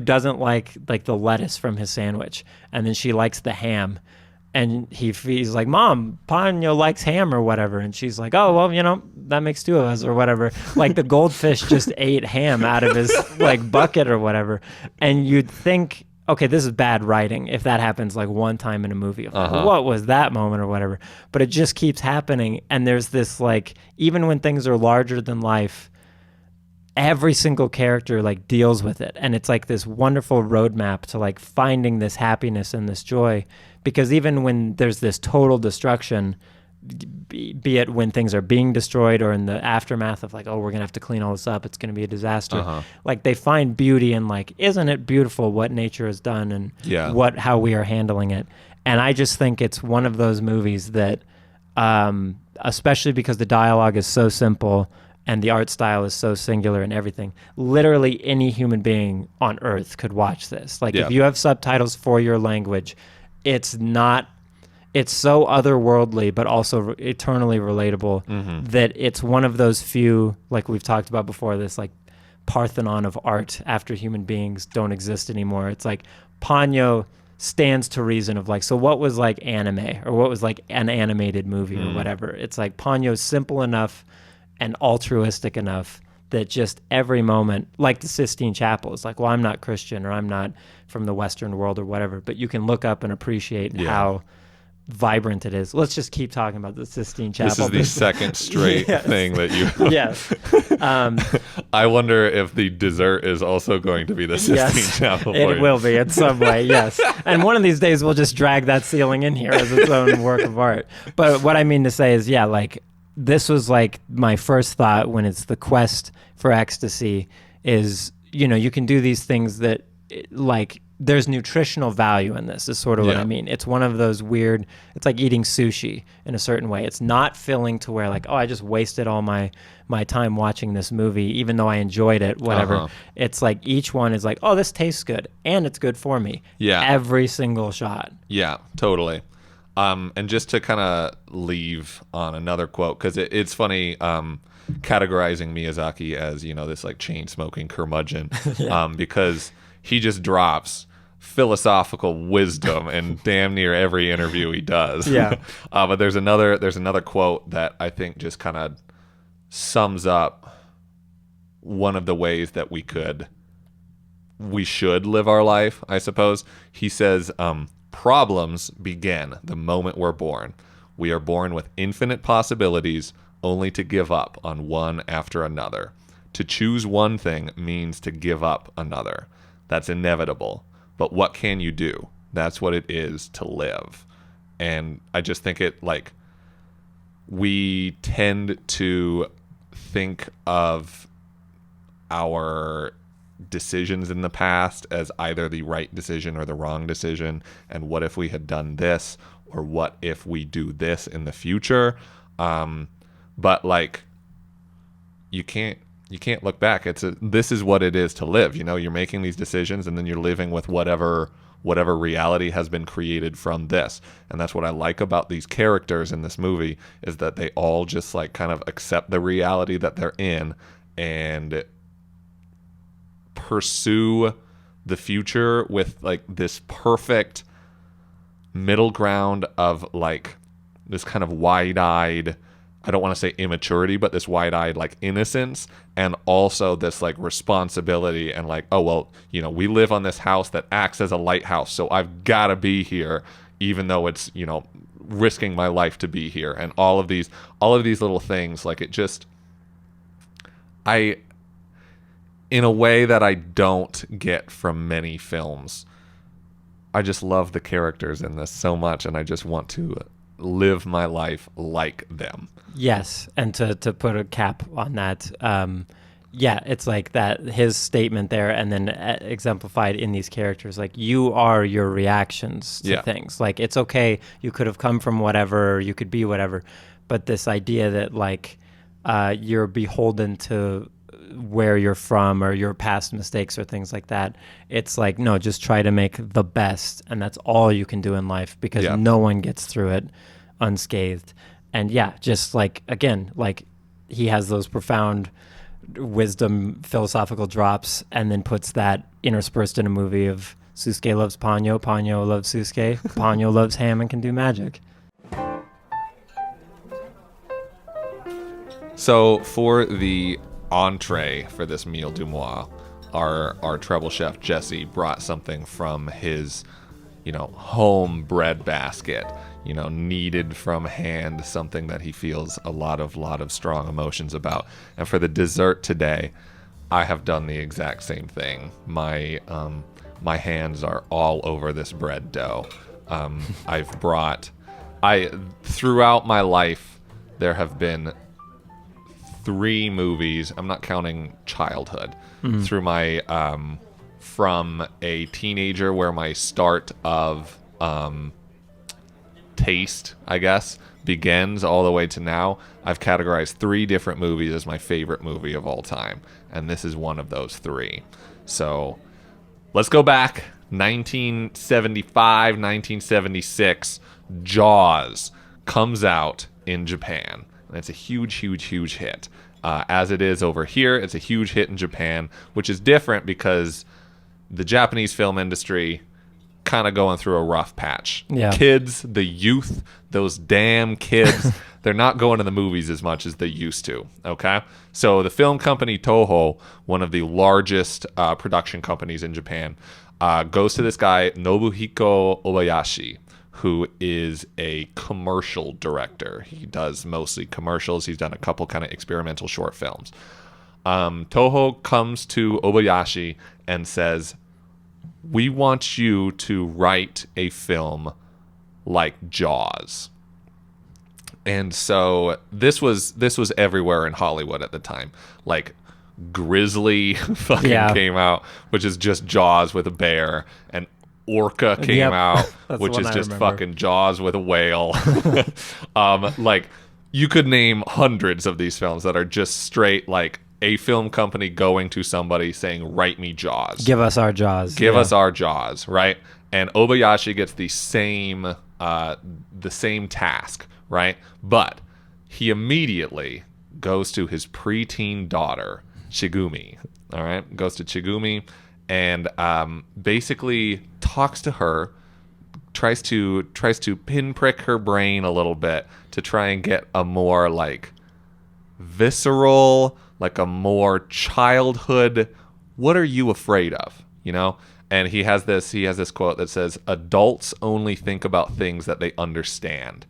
[SPEAKER 3] doesn't like the lettuce from his sandwich. And then she likes the ham. And he's like, Mom, Ponyo likes ham or whatever. And she's like, oh, well, you know, that makes two of us or whatever. Like the goldfish just ate ham out of his like bucket or whatever. And you'd think, okay, this is bad writing if that happens like one time in a movie. What was that moment or whatever? But it just keeps happening. And there's this like, even when things are larger than life, every single character like deals with it. And it's like this wonderful roadmap to like finding this happiness and this joy. Because even when there's this total destruction, be it when things are being destroyed or in the aftermath of like, oh, we're gonna have to clean all this up, it's gonna be a disaster. Like they find beauty in like, isn't it beautiful what nature has done and how we are handling it. And I just think it's one of those movies that, especially because the dialogue is so simple and the art style is so singular and everything, literally any human being on earth could watch this. Like if you have subtitles for your language, it's so otherworldly, but also eternally relatable that it's one of those few, like we've talked about before, this like Parthenon of art after human beings don't exist anymore. It's like Ponyo stands to reason of like, so what was like anime or what was like an animated movie or whatever. It's like Ponyo's simple enough and altruistic enough that just every moment, like the Sistine Chapel, it's like, well, I'm not Christian or I'm not from the Western world or whatever, but you can look up and appreciate how vibrant it is. Let's just keep talking about the Sistine Chapel.
[SPEAKER 2] This is the second straight thing that you...
[SPEAKER 3] Yes.
[SPEAKER 2] I wonder if the dessert is also going to be the Sistine Chapel.
[SPEAKER 3] It will be in some way, yes. And one of these days we'll just drag that ceiling in here as its own work of art. But what I mean to say is, like, this was like my first thought when it's the quest for ecstasy is, you can do these things that like there's nutritional value in this is sort of what I mean. It's one of those weird, it's like eating sushi in a certain way. It's not filling to where like, oh, I just wasted all my time watching this movie, even though I enjoyed it, whatever. It's like each one is like, oh, this tastes good and it's good for me.
[SPEAKER 2] Yeah.
[SPEAKER 3] Every single shot.
[SPEAKER 2] Yeah, totally. And just to kind of leave on another quote, because it's funny categorizing Miyazaki as, this like chain smoking curmudgeon, because he just drops philosophical wisdom in damn near every interview he does.
[SPEAKER 3] Yeah.
[SPEAKER 2] But there's another quote that I think just kind of sums up one of the ways that we should live our life, I suppose. He says, problems begin the moment we're born. We are born with infinite possibilities, only to give up on one after another. To choose one thing means to give up another. That's inevitable. But what can you do? That's what it is to live. And I just think we tend to think of our decisions in the past as either the right decision or the wrong decision, and what if we had done this, or what if we do this in the future, but like you can't look back. This is what it is to live. You're making these decisions and then you're living with whatever reality has been created from this. And that's what I like about these characters in this movie, is that they all just like kind of accept the reality that they're in and pursue the future with like this perfect middle ground of like this kind of wide-eyed, I don't want to say immaturity, but this wide-eyed like innocence, and also this like responsibility and like, oh well, we live on this house that acts as a lighthouse, so I've got to be here even though it's, risking my life to be here, and all of these little things. Like, it just, in a way that I don't get from many films, I just love the characters in this so much, and I just want to live my life like them.
[SPEAKER 3] Yes, and to put a cap on that, it's like that, his statement there, and then exemplified in these characters, like, you are your reactions to things. Like, it's okay, you could have come from whatever, you could be whatever, but this idea that, like, you're beholden to where you're from or your past mistakes or things like that, it's like, no, just try to make the best, and that's all you can do in life, because no one gets through it unscathed. And just like, again, like, he has those profound wisdom philosophical drops, and then puts that interspersed in a movie of Susuke loves Ponyo, Ponyo loves Susuke, Ponyo loves ham and can do magic.
[SPEAKER 2] So for the entree for this meal du mois, our treble chef Jesse brought something from his, home bread basket, kneaded from hand, something that he feels a lot of strong emotions about. And for the dessert today, I have done the exact same thing. My hands are all over this bread dough. I've brought Throughout my life, there have been 3 movies. I'm not counting childhood. Through my from a teenager, where my start of taste, I guess, begins, all the way to now, I've categorized 3 different movies as my favorite movie of all time, and this is one of those 3. So let's go back. 1975, 1976, Jaws comes out in Japan. And it's a huge, huge, huge hit. As it is over here, it's a huge hit in Japan, which is different because the Japanese film industry kind of going through a rough patch.
[SPEAKER 3] Yeah.
[SPEAKER 2] Kids, the youth, those damn kids, they're not going to the movies as much as they used to, okay? So the film company Toho, one of the largest production companies in Japan, goes to this guy, Nobuhiko Obayashi, who is a commercial director. He does mostly commercials. He's done a couple kind of experimental short films. Toho comes to Obayashi and says, we want you to write a film like Jaws. And so this was everywhere in Hollywood at the time. Like Grizzly fucking came out, which is just Jaws with a bear, and Orca came out, which is just fucking Jaws with a whale. Like, you could name hundreds of these films that are just straight, like, a film company going to somebody saying, write me Jaws.
[SPEAKER 3] Give us our Jaws.
[SPEAKER 2] Give us our Jaws, right? And Obayashi gets the same task, right? But he immediately goes to his preteen daughter, Chigumi. All right, goes to Chigumi and basically talks to her, tries to pinprick her brain a little bit to try and get a more like visceral, like a more childhood, what are you afraid of, you know? And he has this quote that says, adults only think about things that they understand.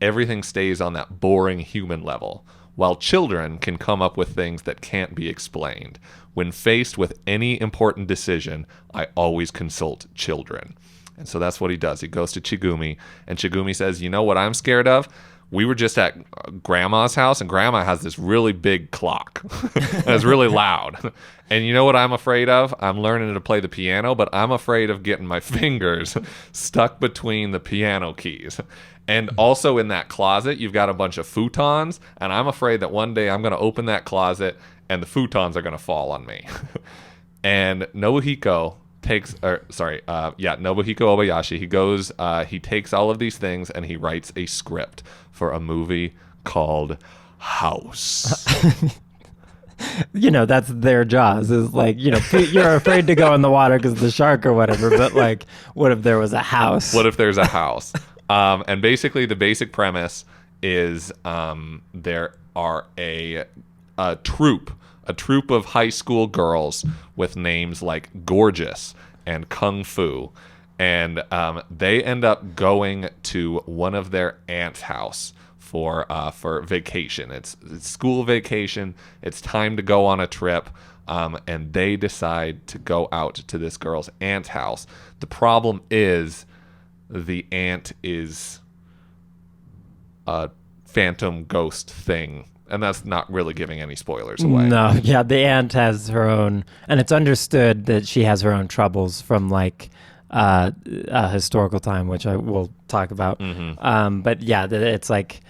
[SPEAKER 2] Everything stays on that boring human level, while children can come up with things that can't be explained. When faced with any important decision, I always consult children. And so that's what he does. He goes to Chigumi, and Chigumi says, you know what I'm scared of? We were just at Grandma's house, and Grandma has this really big clock. And it's really loud. And you know what I'm afraid of? I'm learning to play the piano, but I'm afraid of getting my fingers stuck between the piano keys. And also in that closet, you've got a bunch of futons, and I'm afraid that one day I'm going to open that closet and the futons are going to fall on me. And Nobuhiko Obayashi, he goes, he takes all of these things and he writes a script for a movie called House.
[SPEAKER 3] You know, that's their Jaws. Is like, you know, you're afraid to go in the water because of the shark or whatever, but like, what if there was a house?
[SPEAKER 2] What if there's a house? And basically the basic premise is there are a troupe of high school girls with names like Gorgeous and Kung Fu, and they end up going to one of their aunt's house for vacation. It's school vacation. It's time to go on a trip, and they decide to go out to this girl's aunt's house. The problem is the aunt is a phantom ghost thing. And that's not really giving any spoilers away.
[SPEAKER 3] No, yeah, the aunt has her own, and it's understood that she has her own troubles from like a historical time, which I will talk about. Mm-hmm. But yeah, it's like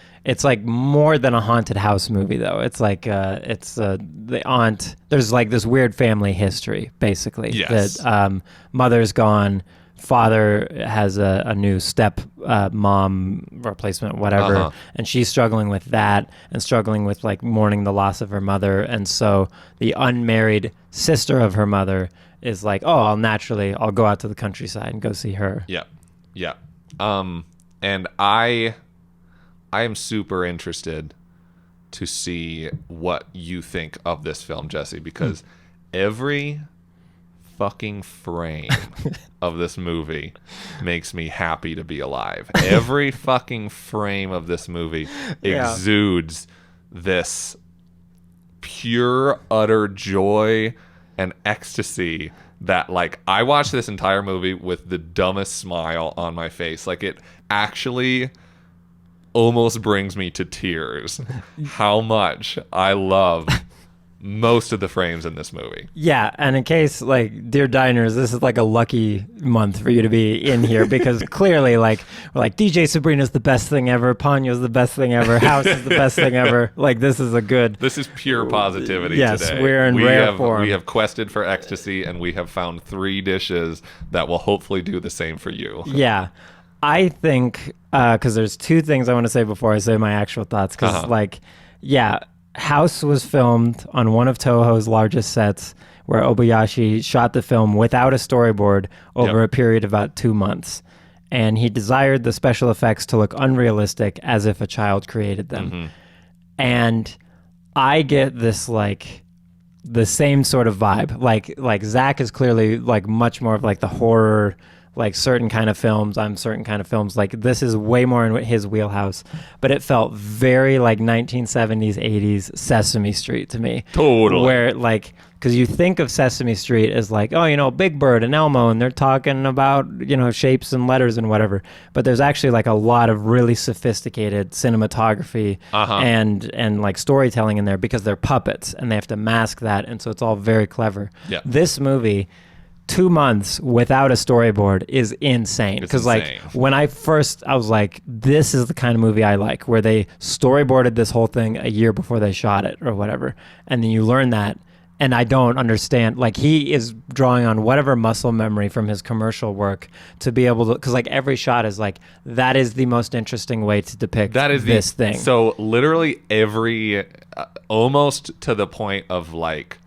[SPEAKER 3] more than a haunted house movie, though. It's like the aunt. There's like this weird family history, basically.
[SPEAKER 2] Yes.
[SPEAKER 3] That mother's gone. Father has a new step mom replacement, whatever, and she's struggling with that and struggling with like mourning the loss of her mother. And so the unmarried sister of her mother is like, oh, I'll go out to the countryside and go see her.
[SPEAKER 2] Yeah. And I am super interested to see what you think of this film, Jesse, because every fucking frame of this movie makes me happy to be alive. Every fucking frame of this movie exudes this pure, utter joy and ecstasy that, like, I watched this entire movie with the dumbest smile on my face. Like, it actually almost brings me to tears how much I love most of the frames in this movie.
[SPEAKER 3] Yeah, and in case, like, dear diners, this is like a lucky month for you to be in here because clearly, like, we're like, DJ Sabrina's the best thing ever, Ponyo's the best thing ever, House is the best thing ever. Like, this is
[SPEAKER 2] This is pure positivity
[SPEAKER 3] yes,
[SPEAKER 2] today.
[SPEAKER 3] we're in rare form.
[SPEAKER 2] We have quested for ecstasy, and we have found 3 dishes that will hopefully do the same for you.
[SPEAKER 3] Yeah. I think, because there's 2 things I want to say before I say my actual thoughts, because, like, yeah, House was filmed on one of Toho's largest sets where Obayashi shot the film without a storyboard over a period of about 2 months. And he desired the special effects to look unrealistic as if a child created them. And I get this, like, the same sort of vibe. Like Zach is clearly, like, much more of, like, the horror, like, certain kind of films. I'm certain kind of films. Like, this is way more in his wheelhouse. But it felt very, like, 1970s, 80s Sesame Street to me.
[SPEAKER 2] Totally.
[SPEAKER 3] Where, like, because you think of Sesame Street as, like, oh, you know, Big Bird and Elmo, and they're talking about, you know, shapes and letters and whatever. But there's actually, like, a lot of really sophisticated cinematography and, like, storytelling in there because they're puppets, and they have to mask that. And so it's all very clever.
[SPEAKER 2] Yeah.
[SPEAKER 3] This movie... 2 months without a storyboard is insane. Because, like, when I was like, this is the kind of movie I like, where they storyboarded this whole thing a year before they shot it or whatever. And then you learn that. And I don't understand. Like, he is drawing on whatever muscle memory from his commercial work to be able to, because, like, every shot is like, that is the most interesting way to depict this thing.
[SPEAKER 2] So literally every, almost to the point of, like,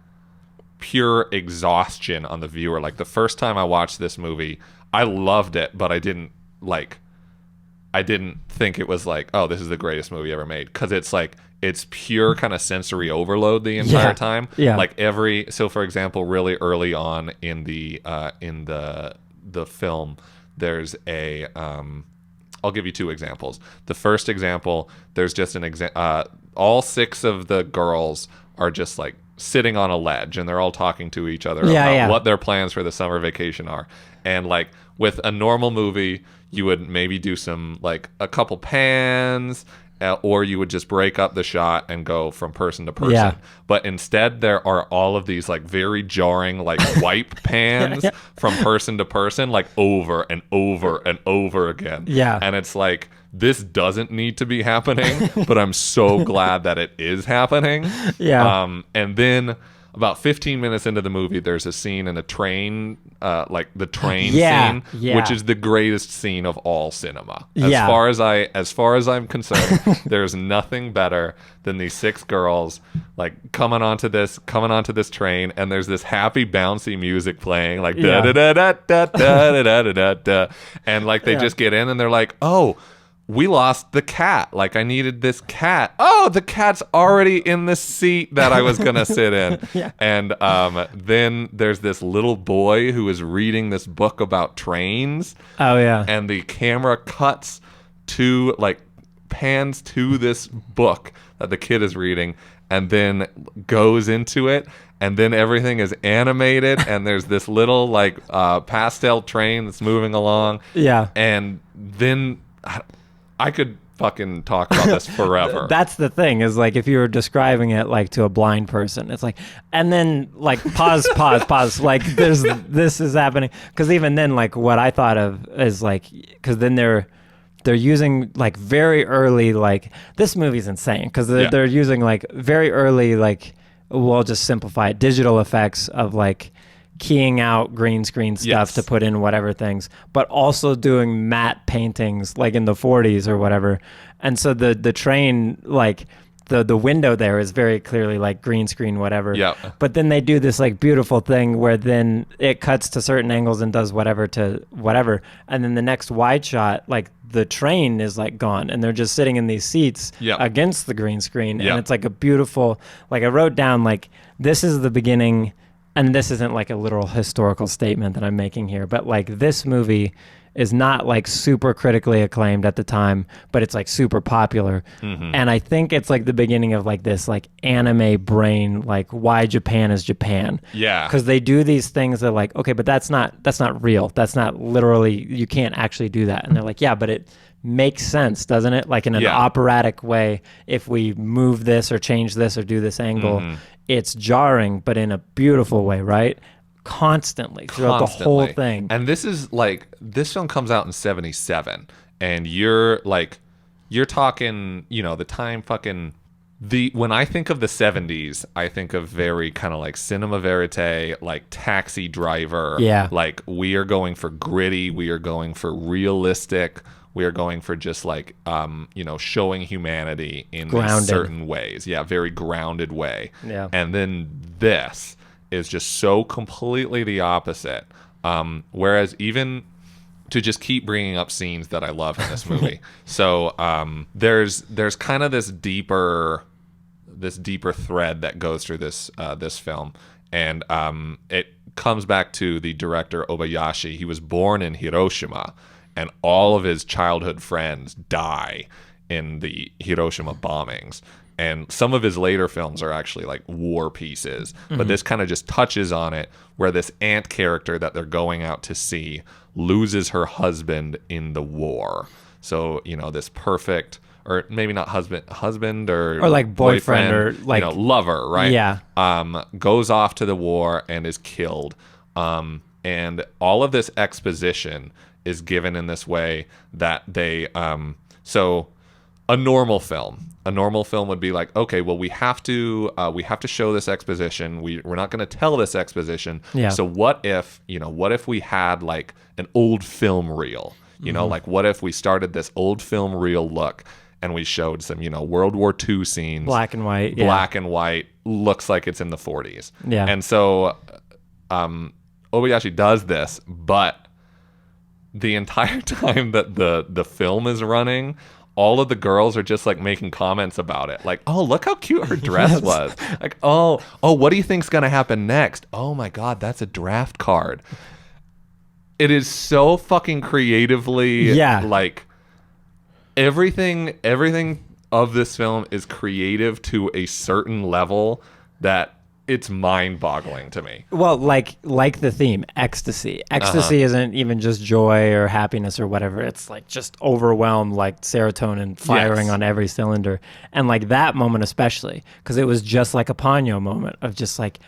[SPEAKER 2] pure exhaustion on the viewer. Like, the first time I watched this movie, I loved it, but I didn't think it was like, oh, this is the greatest movie ever made, because it's like, it's pure kind of sensory overload the entire time. Like, so for example, really early on in the film, there's a I'll give you 2 examples. The first example, there's just all 6 of the girls are just, like, sitting on a ledge, and they're all talking to each other about what their plans for the summer vacation are. And, like, with a normal movie, you would maybe do some, like, a couple pans, or you would just break up the shot and go from person to person. But instead, there are all of these, like, very jarring, like, wipe pans from person to person, like, over and over and over again. And it's like, this doesn't need to be happening, but I'm so glad that it is happening. And then about 15 minutes into the movie, there's a scene in a train, like the train scene, which is the greatest scene of all cinema. As far as I'm concerned, there's nothing better than these 6 girls, like, coming onto this train, and there's this happy bouncy music playing, like da da da da da da da da da da, and, like, they just get in and they're like, oh, we lost the cat. Like, I needed this cat. Oh, the cat's already in the seat that I was going to sit in. And then there's this little boy who is reading this book about trains. And the camera cuts to, like, pans to this book that the kid is reading, and then goes into it. And then everything is animated, and there's this little, like, pastel train that's moving along. And then... I could fucking talk about this forever.
[SPEAKER 3] That's the thing, is, like, if you were describing it, like, to a blind person, it's like, and then, like, pause, like, this is happening. Because even then, like, what I thought of is, like, because then they're using, like, very early, like, this movie's insane, because they're using, like, very early, like, we'll just simplify it, digital effects of, like, keying out green screen stuff to put in whatever things, but also doing matte paintings, like, in the 40s or whatever. And so the train, like, the window there is very clearly, like, green screen, whatever. But then they do this, like, beautiful thing where then it cuts to certain angles and does whatever to whatever. And then the next wide shot, like, the train is, like, gone, and they're just sitting in these seats against the green screen. And it's, like, a beautiful, like, I wrote down, like, this is the beginning. And this isn't, like, a literal historical statement that I'm making here, but, like, this movie is not, like, super critically acclaimed at the time, but it's, like, super popular. And I think it's, like, the beginning of, like, this, like, anime brain, like, why Japan is Japan. Because they do these things that are like, okay, but that's not real. That's not literally, you can't actually do that. And they're like, yeah, but it makes sense, doesn't it? Like in an operatic way, if we move this or change this or do this angle, it's jarring, but in a beautiful way, right? Constantly throughout the whole thing.
[SPEAKER 2] And this is like, this film comes out in 77, and you're talking, you know, the time fucking, when I think of the 70s, I think of very kind of like cinema verite, like Taxi Driver.
[SPEAKER 3] Yeah.
[SPEAKER 2] Like, we are going for gritty, we are going for realistic, we are going for just like, you know, showing humanity in these certain ways. Yeah, very grounded way.
[SPEAKER 3] Yeah.
[SPEAKER 2] And then this is just so completely the opposite. Whereas even to just keep bringing up scenes that I love in this movie. So there's kind of this deeper thread that goes through this film, and it comes back to the director Obayashi. He was born in Hiroshima, and all of his childhood friends die in the Hiroshima bombings. And some of his later films are actually like war pieces, but this kind of just touches on it, where this aunt character that they're going out to see loses her husband in the war. So, you know, this perfect, or maybe not husband or
[SPEAKER 3] like boyfriend or like,
[SPEAKER 2] you know, lover, right?
[SPEAKER 3] Yeah.
[SPEAKER 2] Goes off to the war and is killed. And all of this exposition is given in this way that they, so a normal film would be like, okay, well, we have to show this exposition. We're not going to tell this exposition.
[SPEAKER 3] Yeah.
[SPEAKER 2] So what if we had like an old film reel, you know, like what if we started this old film reel look and we showed some, you know, World War II scenes,
[SPEAKER 3] black and white,
[SPEAKER 2] looks like it's in the 40s.
[SPEAKER 3] Yeah.
[SPEAKER 2] And so, Obayashi does this, but the entire time that the film is running, all of the girls are just like making comments about it. Like, oh, look how cute her dress was. Like, oh, what do you think's going to happen next? Oh my God, that's a draft card. It is so fucking creatively, like everything of this film is creative to a certain level that it's mind-boggling to me.
[SPEAKER 3] Well, like the theme, ecstasy. Ecstasy isn't even just joy or happiness or whatever. It's like just overwhelmed, like serotonin firing on every cylinder. And like that moment especially, because it was just like a Ponyo moment of just like,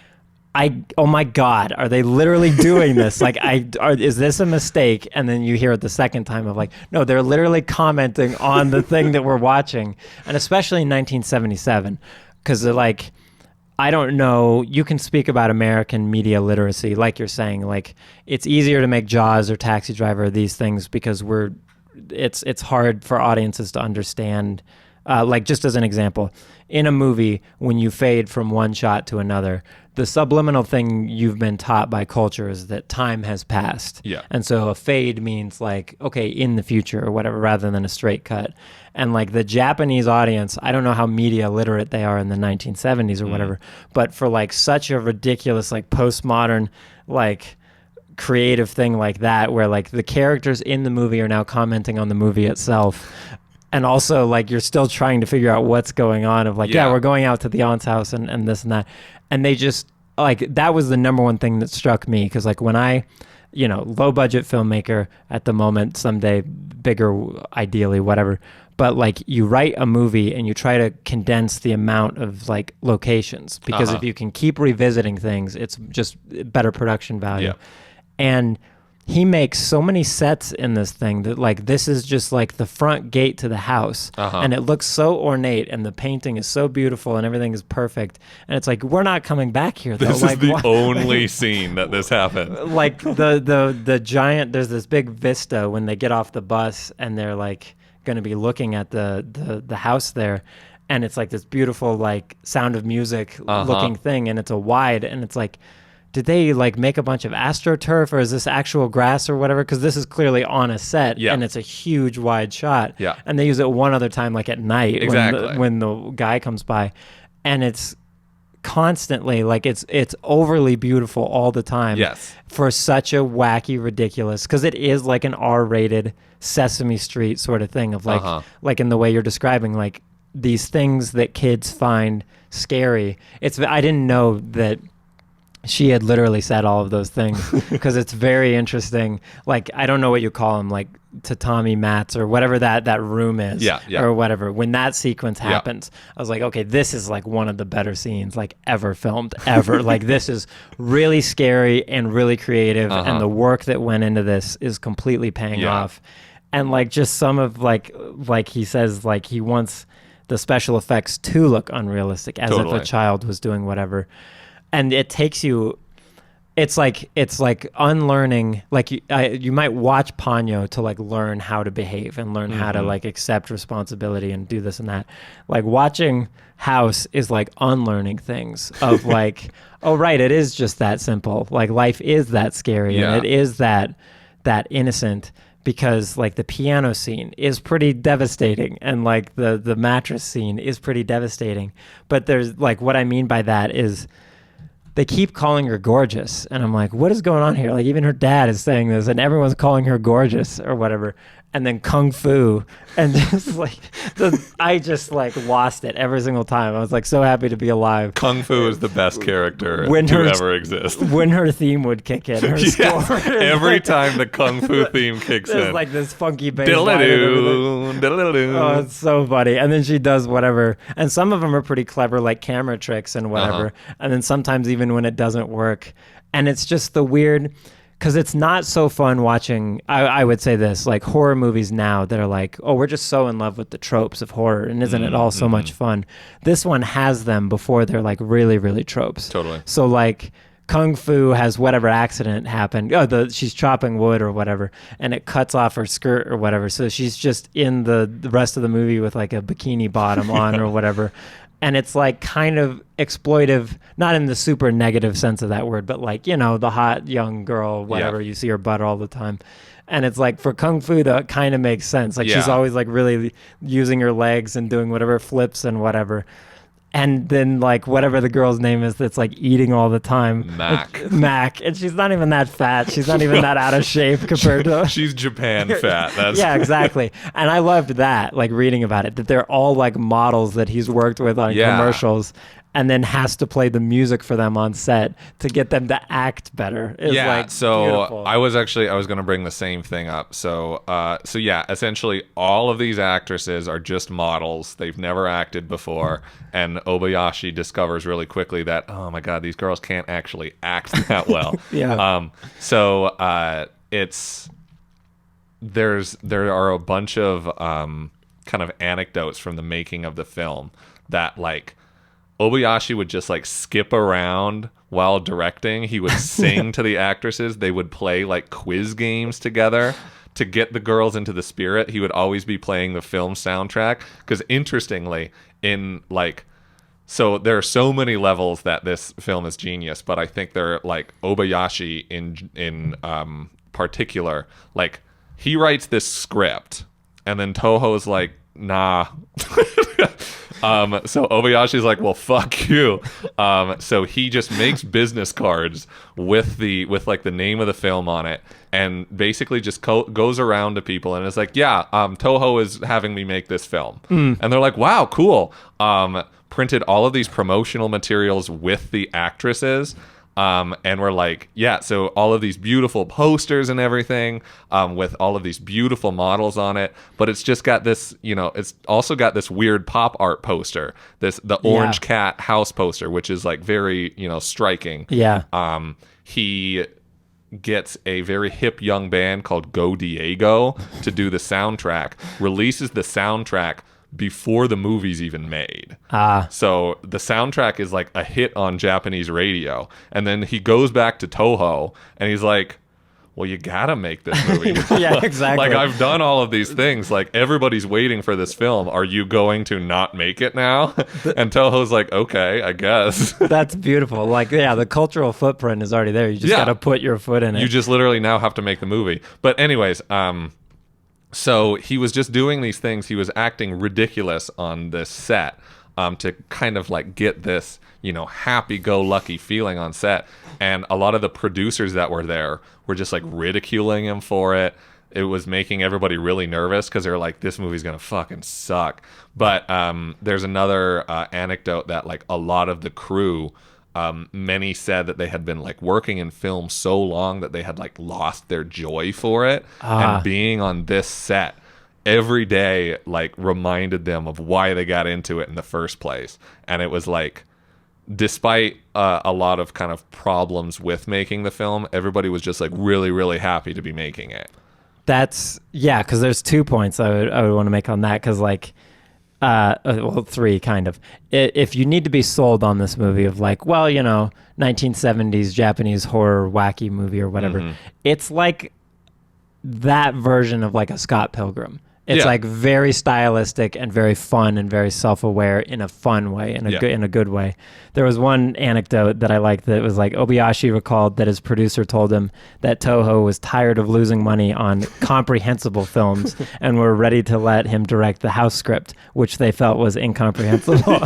[SPEAKER 3] oh my God, are they literally doing this? Like, is this a mistake? And then you hear it the second time of like, no, they're literally commenting on the thing that we're watching. And especially in 1977, because they're like, I don't know, you can speak about American media literacy, like you're saying, like it's easier to make Jaws or Taxi Driver, these things, because it's hard for audiences to understand. Like just as an example, in a movie, when you fade from one shot to another, the subliminal thing you've been taught by culture is that time has passed.
[SPEAKER 2] Yeah.
[SPEAKER 3] And so a fade means like, okay, in the future or whatever, rather than a straight cut. And like the Japanese audience, I don't know how media literate they are in the 1970s or whatever, but for like such a ridiculous, like postmodern, like creative thing like that, where like the characters in the movie are now commenting on the movie itself. And also, like, you're still trying to figure out what's going on of, like, we're going out to the aunt's house and this and that. And they just, like, that was the number one thing that struck me. Because, like, when I, you know, low-budget filmmaker at the moment, someday bigger, ideally, whatever. But, like, you write a movie and you try to condense the amount of, like, locations. Because if you can keep revisiting things, it's just better production value. Yeah. And he makes so many sets in this thing that like this is just like the front gate to the house, and it looks so ornate, and the painting is so beautiful, and everything is perfect. And it's like, we're not coming back here though.
[SPEAKER 2] This is the only scene that this happened.
[SPEAKER 3] Like the giant, there's this big vista when they get off the bus and they're like going to be looking at the house there, and it's like this beautiful like Sound of Music looking thing, and it's a wide, and it's like, did they like make a bunch of AstroTurf, or is this actual grass or whatever? Because this is clearly on a set, and it's a huge wide shot. Yeah. And they use it one other time, like at night, when the guy comes by, and it's constantly like it's overly beautiful all the time.
[SPEAKER 2] Yes.
[SPEAKER 3] For such a wacky, ridiculous, because it is like an R-rated Sesame Street sort of thing of like like in the way you're describing, like these things that kids find scary. I didn't know that she had literally said all of those things because it's very interesting. Like, I don't know what you call them, like tatami mats or whatever that room is, or whatever. When that sequence happens, I was like, okay, this is like one of the better scenes like ever filmed, ever. Like, this is really scary and really creative, and the work that went into this is completely paying off. And like, just some of like he says, like, he wants the special effects to look unrealistic, as if a child was doing whatever. And it takes you, it's like unlearning, like you might watch Ponyo to like learn how to behave and learn how to like accept responsibility and do this and that. Like, watching House is like unlearning things of like, oh right, it is just that simple. Like, life is that scary, and it is that innocent, because like the piano scene is pretty devastating, and like the mattress scene is pretty devastating. But there's like, what I mean by that is, they keep calling her gorgeous, and I'm like, what is going on here? Like, even her dad is saying this, and everyone's calling her gorgeous or whatever. And then kung fu, and just like I just like lost it every single time. I was like so happy to be alive.
[SPEAKER 2] Kung fu is the best character to ever exist.
[SPEAKER 3] When her theme would kick in, her score,
[SPEAKER 2] every time the kung fu theme kicks in,
[SPEAKER 3] like this funky bass line. Oh, it's so funny. And then she does whatever, and some of them are pretty clever, like camera tricks and whatever. And then sometimes even when it doesn't work, and it's just the weird. Because it's not so fun watching, I would say this, like horror movies now that are like, oh, we're just so in love with the tropes of horror, and isn't it all so much fun? This one has them before they're like really, really tropes.
[SPEAKER 2] Totally.
[SPEAKER 3] So like Kung Fu has whatever accident happened. Oh, she's chopping wood or whatever, and it cuts off her skirt or whatever. So she's just in the rest of the movie with like a bikini bottom on or whatever. And it's like kind of exploitive, not in the super negative sense of that word, but like, you know, the hot young girl, whatever, you see her butt all the time. And it's like, for Kung Fu, that kind of makes sense. Like, she's always like really using her legs and doing whatever flips and whatever. And then like whatever the girl's name is that's like eating all the time. Mac. And she's not even that fat. She's not even that out of shape compared to...
[SPEAKER 2] She's Japan fat. That's...
[SPEAKER 3] Yeah, exactly. And I loved that, like reading about it, that they're all like models that he's worked with on commercials, and then has to play the music for them on set to get them to act better.
[SPEAKER 2] So
[SPEAKER 3] beautiful.
[SPEAKER 2] I was going to bring the same thing up. So essentially all of these actresses are just models. They've never acted before, and Obayashi discovers really quickly that, oh my God, these girls can't actually act that well. There are a bunch of kind of anecdotes from the making of the film that like Obayashi would just like skip around while directing. He would sing to the actresses. They would play like quiz games together to get the girls into the spirit. He would always be playing the film soundtrack, because interestingly, in like, so there are so many levels that this film is genius, but I think they're like Obayashi in particular, like he writes this script and then Toho's like, nah. So Obayashi's like, well, fuck you. So he just makes business cards with like the name of the film on it, and basically just goes around to people and is like, yeah, Toho is having me make this film. And they're like, wow, cool. Printed all of these promotional materials with the actresses. And we're like, yeah, so all of these beautiful posters and everything, with all of these beautiful models on it, but it's just got this, you know, it's also got this weird pop art poster, the orange cat house poster, which is like very, you know, striking. He gets a very hip young band called Go Diego to do the soundtrack, releases the soundtrack before the movie's even made. So the soundtrack is like a hit on Japanese radio, and then he goes back to Toho and he's like, well, you gotta make this movie.
[SPEAKER 3] Yeah, exactly.
[SPEAKER 2] Like, I've done all of these things, like everybody's waiting for this film, are you going to not make it now? And Toho's like, okay, I guess.
[SPEAKER 3] That's beautiful. Like, yeah, the cultural footprint is already there. You just gotta put your foot in it.
[SPEAKER 2] You just literally now have to make the movie. But anyways, so he was just doing these things. He was acting ridiculous on this set, to kind of like get this, you know, happy-go-lucky feeling on set. And a lot of the producers that were there were just like ridiculing him for it. It was making everybody really nervous because they were like, this movie's gonna fucking suck. But there's another anecdote that like a lot of the crew Many said that they had been like working in film so long that they had like lost their joy for it, and being on this set every day like reminded them of why they got into it in the first place. And it was like, despite a lot of kind of problems with making the film, everybody was just like really, really happy to be making it.
[SPEAKER 3] That's, yeah, because there's 2 points I would want to make on that, because like, well, 3 kind of. If you need to be sold on this movie of like, well, you know, 1970s Japanese horror wacky movie or whatever, it's like that version of like a Scott Pilgrim. It's like very stylistic and very fun and very self-aware in a fun way, in a good way. There was one anecdote that I liked that was like Obayashi recalled that his producer told him that Toho was tired of losing money on comprehensible films and were ready to let him direct the house script, which they felt was incomprehensible.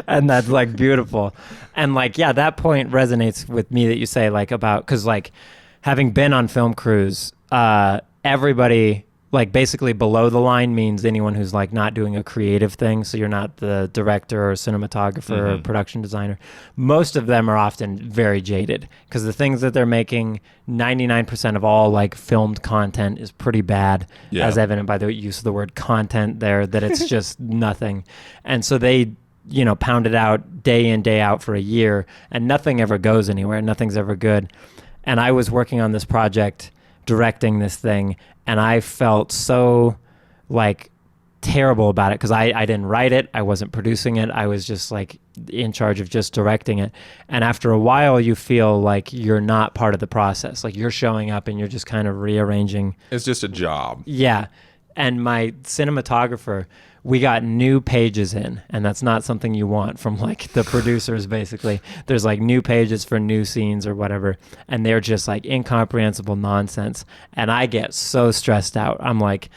[SPEAKER 3] And that's like beautiful. And like, yeah, that point resonates with me that you say like about, because like having been on film crews, everybody... like basically below the line means anyone who's like not doing a creative thing. So you're not the director or cinematographer or production designer. Most of them are often very jaded because the things that they're making, 99% of all like filmed content is pretty bad, as evident by the use of the word content there, that it's just nothing. And so they, you know, pound it out day in, day out for a year, and nothing ever goes anywhere. Nothing's ever good. And I was working on this project, directing this thing, and I felt so like terrible about it because I didn't write it, I wasn't producing it, I was just like in charge of just directing it. And after a while you feel like you're not part of the process, like you're showing up and you're just kind of rearranging.
[SPEAKER 2] It's just a job.
[SPEAKER 3] Yeah. And my cinematographer, we got new pages in, and that's not something you want from like the producers. Basically, there's like new pages for new scenes or whatever, and they're just like incomprehensible nonsense. And I get so stressed out. I'm like,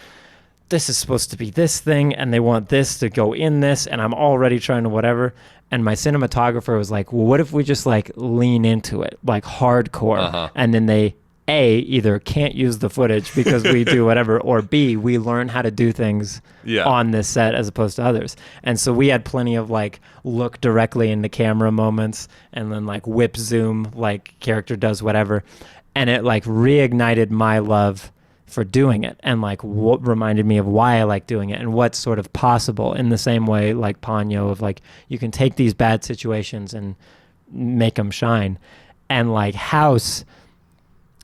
[SPEAKER 3] this is supposed to be this thing, and they want this to go in this, and I'm already trying to whatever. And my cinematographer was like, well, what if we just like lean into it, like hardcore, and then they A, either can't use the footage because we do whatever, or B, we learn how to do things on this set as opposed to others. And so we had plenty of like look directly into camera moments and then like whip zoom, like character does whatever. And it like reignited my love for doing it and like what reminded me of why I like doing it and what's sort of possible in the same way like Ponyo of like you can take these bad situations and make them shine. And like House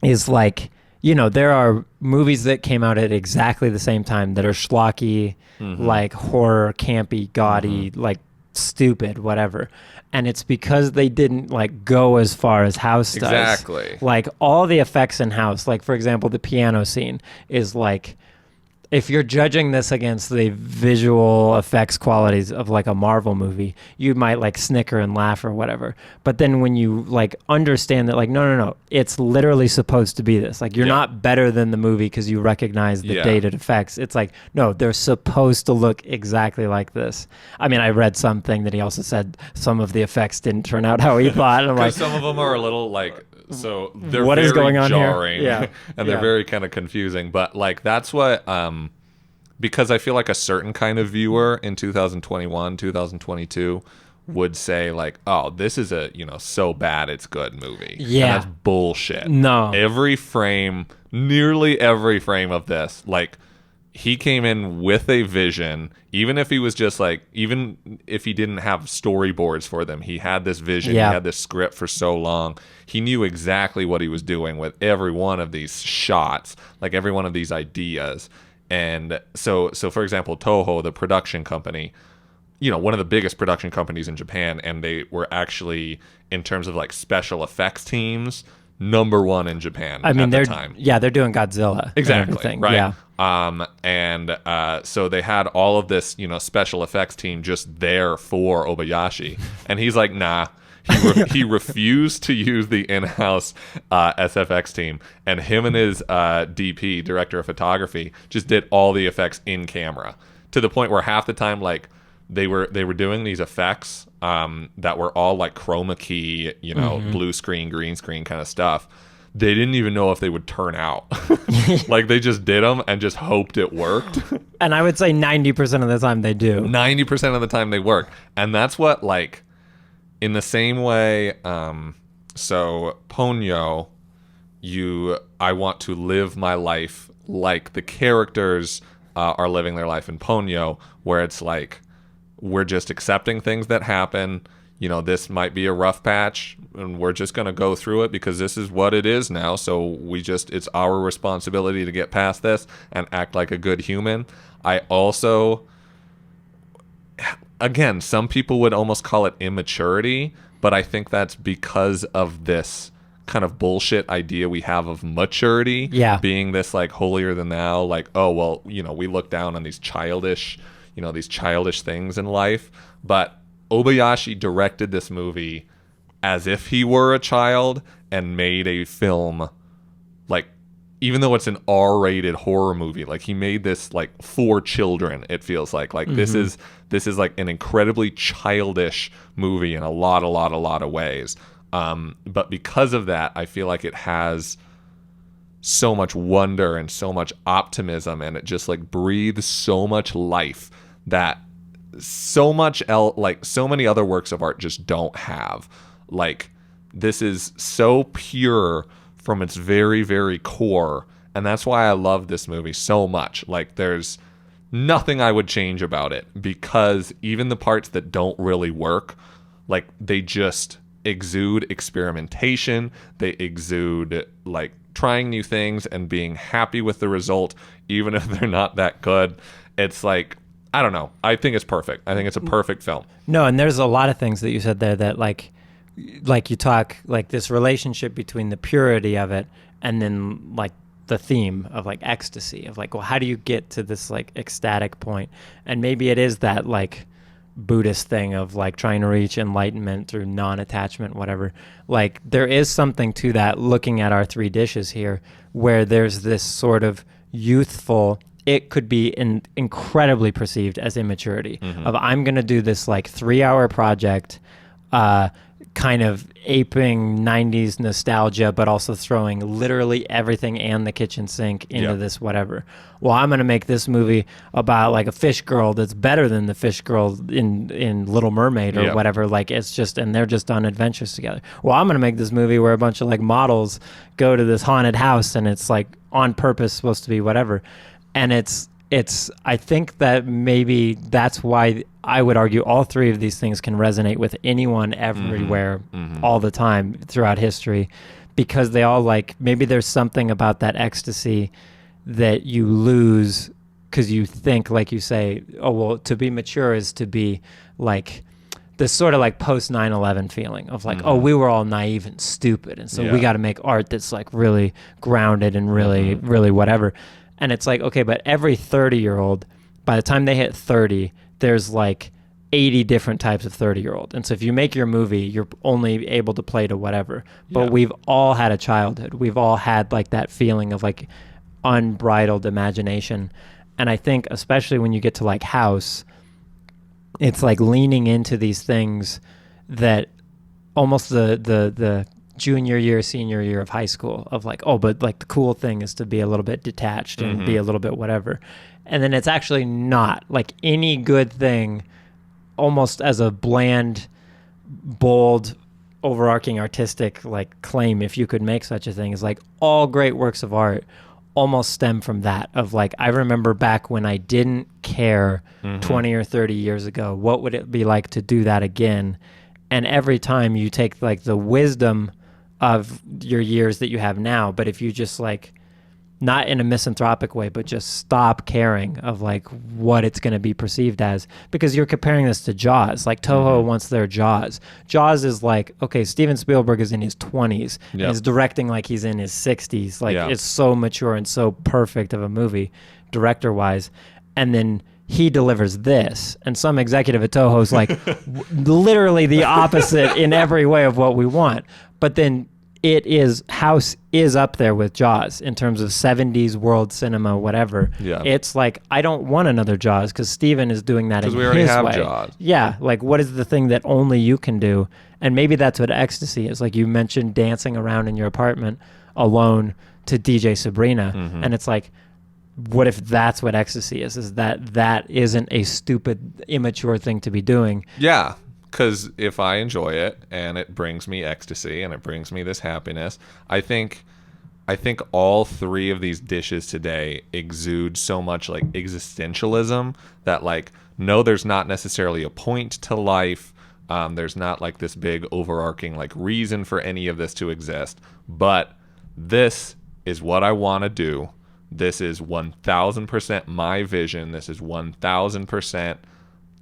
[SPEAKER 3] is like, you know, there are movies that came out at exactly the same time that are schlocky, like horror, campy, gaudy, like stupid, whatever. And it's because they didn't like go as far as House does.
[SPEAKER 2] Exactly.
[SPEAKER 3] Like all the effects in House, like for example, the piano scene is like, if you're judging this against the visual effects qualities of like a Marvel movie, you might like snicker and laugh or whatever. But then when you like understand that like, no, it's literally supposed to be this. Like you're not better than the movie because you recognize the dated effects. It's like, no, they're supposed to look exactly like this. I mean, I read something that he also said some of the effects didn't turn out how he thought. And I'm like,
[SPEAKER 2] some of them are a little like, so they're
[SPEAKER 3] what
[SPEAKER 2] very
[SPEAKER 3] is going on
[SPEAKER 2] jarring
[SPEAKER 3] here?
[SPEAKER 2] and they're very kind of confusing. But like that's what because I feel like a certain kind of viewer in 2021, 2022 would say like, oh, this is a, you know, so bad it's good movie.
[SPEAKER 3] Yeah.
[SPEAKER 2] And that's bullshit.
[SPEAKER 3] No.
[SPEAKER 2] Every frame, nearly every frame of this, like he came in with a vision, even if he was just like, even if he didn't have storyboards for them, he had this vision, he had this script for so long. He knew exactly what he was doing with every one of these shots, like every one of these ideas. And so for example, Toho, the production company, you know, one of the biggest production companies in Japan, and they were actually, in terms of like special effects teams, number one in Japan at the time. Yeah,
[SPEAKER 3] they're doing Godzilla.
[SPEAKER 2] Exactly, right?
[SPEAKER 3] Yeah.
[SPEAKER 2] So they had all of this, you know, special effects team just there for Obayashi. And he's like, nah. He refused to use the in-house SFX team, and him and his DP, director of photography, just did all the effects in camera, to the point where half the time, like they were doing these effects that were all like chroma key, you know, blue screen, green screen kind of stuff. They didn't even know if they would turn out. Like they just did them and just hoped it worked.
[SPEAKER 3] And I would say 90% of the time they do.
[SPEAKER 2] 90% of the time they work, and that's what like. in the same way, so Ponyo, I want to live my life like the characters are living their life in Ponyo, where it's like we're just accepting things that happen. This might be a rough patch, and we're just going to go through it because this is what it is now. So it's our responsibility to get past this and act like a good human. I also, again, some people would almost call it immaturity, but I think that's because of this kind of bullshit idea we have of maturity being this like holier than thou, like, oh, well, we look down on these childish things in life. But Obayashi directed this movie as if he were a child and made a film, like, even though it's an R-rated horror movie, like he made this like for children. It feels like this is like an incredibly childish movie in a lot of ways. But because of that, I feel like it has so much wonder and so much optimism, and it just like breathes so much life that so many other works of art just don't have. Like, this is so pure from its very, very core, and that's why I love this movie so much. Like, there's nothing I would change about it, because even the parts that don't really work, like, they just exude experimentation. They exude like trying new things and being happy with the result, even if they're not that good. It's like, I don't know. I think it's perfect. I think it's a perfect film.
[SPEAKER 3] No, and there's a lot of things that you said there that like you talk like this relationship between the purity of it and then like the theme of like ecstasy, of like, well, how do you get to this like ecstatic point? And maybe it is that like Buddhist thing of like trying to reach enlightenment through non-attachment, whatever. Like, there is something to that, looking at our three dishes here, where there's this sort of youthful, it could be incredibly perceived as immaturity of, I'm going to do this like 3-hour project, kind of aping 90s nostalgia, but also throwing literally everything and the kitchen sink into this whatever. Well, I'm going to make this movie about like a fish girl that's better than the fish girl in Little Mermaid or whatever. Like, it's just, and they're just on adventures together. Well, I'm going to make this movie where a bunch of like models go to this haunted house and it's like on purpose supposed to be whatever. And it's I think that maybe that's why I would argue all three of these things can resonate with anyone everywhere all the time throughout history, because they all like, maybe there's something about that ecstasy that you lose because you think, like you say, oh, well, to be mature is to be like this sort of like post 9/11 feeling of like, oh, we were all naive and stupid, and so we got to make art that's like really grounded and really, really whatever. And it's like, okay, but every 30-year-old, by the time they hit 30, there's like 80 different types of 30-year-old. And so if you make your movie, you're only able to play to whatever. But we've all had a childhood. We've all had like that feeling of like unbridled imagination. And I think especially when you get to like House, it's like leaning into these things that almost the junior year, senior year of high school of like, oh, but like the cool thing is to be a little bit detached and be a little bit whatever. And then it's actually not. Like, any good thing, almost as a bland, bold, overarching artistic like claim, if you could make such a thing, is like all great works of art almost stem from that of like, I remember back when I didn't care 20 or 30 years ago, what would it be like to do that again? And every time you take like the wisdom of your years that you have now, but if you just like, not in a misanthropic way, but just stop caring of like what it's going to be perceived as, because you're comparing this to Jaws. Like, Toho wants their Jaws. Jaws is like, okay, Steven Spielberg is in his 20s and is directing like he's in his 60s. Like, it's so mature and so perfect of a movie director wise. And then he delivers this, and some executive at Toho's like literally the opposite in every way of what we want. But then House is up there with Jaws in terms of 70s world cinema, whatever. Yeah. It's like, I don't want another Jaws because Steven is doing that in his way. Because we already have Jaws. Yeah, like, what is the thing that only you can do? And maybe that's what Ecstasy is. Like, you mentioned dancing around in your apartment alone to DJ Sabrina, and it's like, what if that's what Ecstasy is that isn't a stupid, immature thing to be doing?
[SPEAKER 2] Yeah. Because if I enjoy it and it brings me ecstasy and it brings me this happiness, I think all three of these dishes today exude so much like existentialism that like, no, there's not necessarily a point to life. There's not like this big overarching like reason for any of this to exist. But this is what I want to do. This is 1000% my vision. This is 1000%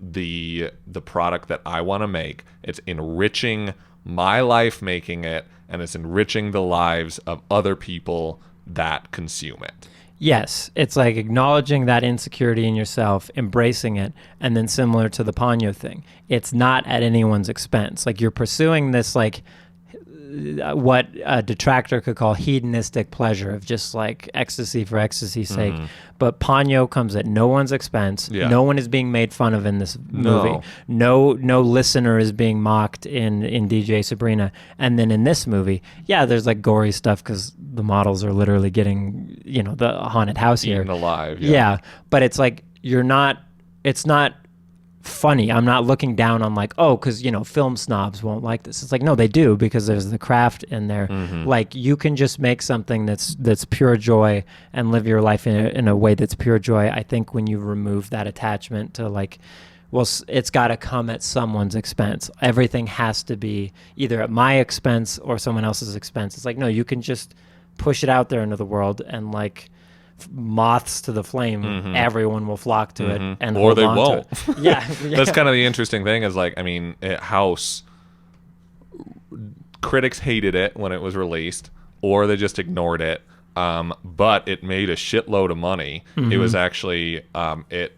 [SPEAKER 2] the product that I want to make. It's enriching my life making it, and it's enriching the lives of other people that consume it.
[SPEAKER 3] Yes, it's like acknowledging that insecurity in yourself, embracing it, and then similar to the Ponyo thing, it's not at anyone's expense. Like you're pursuing this like what a detractor could call hedonistic pleasure of just like ecstasy for ecstasy's sake. But Ponyo comes at no one's expense.
[SPEAKER 2] Yeah.
[SPEAKER 3] No one is being made fun of in this movie. No listener is being mocked in DJ Sabrina. And then in this movie, yeah, there's like gory stuff because the models are literally getting, the haunted house here.
[SPEAKER 2] Eaten alive.
[SPEAKER 3] Yeah. But it's like, it's not funny. I'm not looking down on like, oh, because film snobs won't like this. It's like, no, they do, because there's the craft in there. Like you can just make something that's pure joy and live your life in a way that's pure joy. I think when you remove that attachment to like, well, it's got to come at someone's expense. Everything has to be either at my expense or someone else's expense. It's like, no, you can just push it out there into the world and like moths to the flame, everyone will flock to it, and
[SPEAKER 2] or they won't.
[SPEAKER 3] Yeah,
[SPEAKER 2] That's kind of the interesting thing. Is like, I mean, House critics hated it when it was released, or they just ignored it. But it made a shitload of money. It was actually it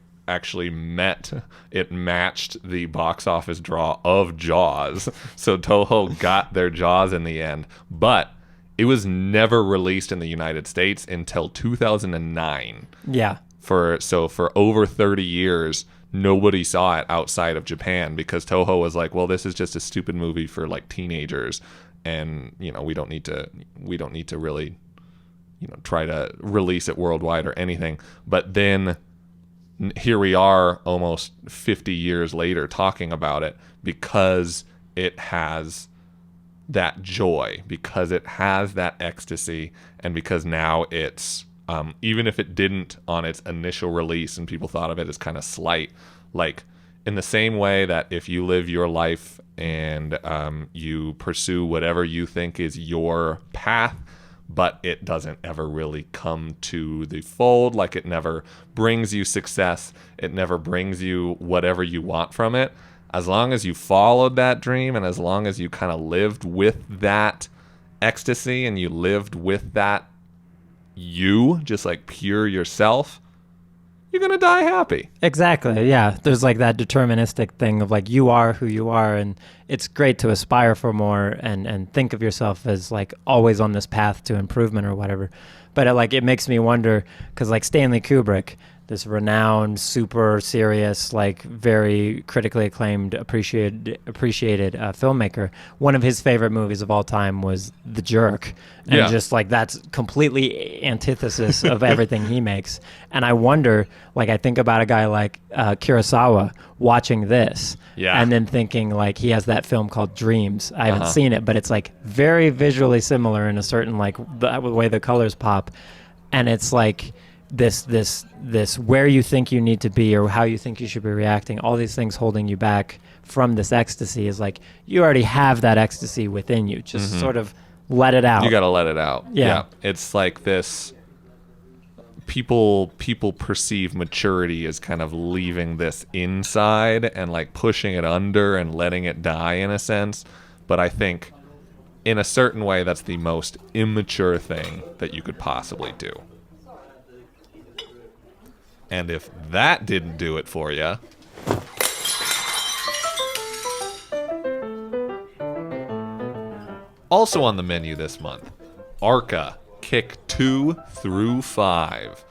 [SPEAKER 2] matched the box office draw of Jaws. So Toho got their Jaws in the end, but it was never released in the United States until 2009.
[SPEAKER 3] Yeah.
[SPEAKER 2] For over 30 years, nobody saw it outside of Japan because Toho was like, well, this is just a stupid movie for like teenagers, and we don't need to really try to release it worldwide or anything. But then here we are almost 50 years later talking about it because it has that joy, because it has that ecstasy, and because now it's even if it didn't on its initial release and people thought of it as kind of slight, like in the same way that if you live your life and you pursue whatever you think is your path, but it doesn't ever really come to the fold, like it never brings you success, it never brings you whatever you want from it, as long as you followed that dream and as long as you kind of lived with that ecstasy and you lived with that just like pure yourself, you're going to die happy.
[SPEAKER 3] Exactly, yeah. There's like that deterministic thing of like you are who you are, and it's great to aspire for more and think of yourself as like always on this path to improvement or whatever. But it makes me wonder, because like Stanley Kubrick, this renowned, super serious, like very critically acclaimed, appreciated filmmaker, one of his favorite movies of all time was The Jerk. And just like that's completely antithesis of everything he makes. And I wonder, like I think about a guy like Kurosawa watching this and then thinking like he has that film called Dreams. I haven't seen it, but it's like very visually similar in a certain like the way the colors pop. And it's like this where you think you need to be or how you think you should be reacting, all these things holding you back from this ecstasy is like you already have that ecstasy within you. Just sort of let it out.
[SPEAKER 2] You got to let it out.
[SPEAKER 3] Yeah.
[SPEAKER 2] It's like this people perceive maturity as kind of leaving this inside and like pushing it under and letting it die in a sense. But I think in a certain way that's the most immature thing that you could possibly do. And if that didn't do it for you, also on the menu this month, Arca, Kick 2 through 5.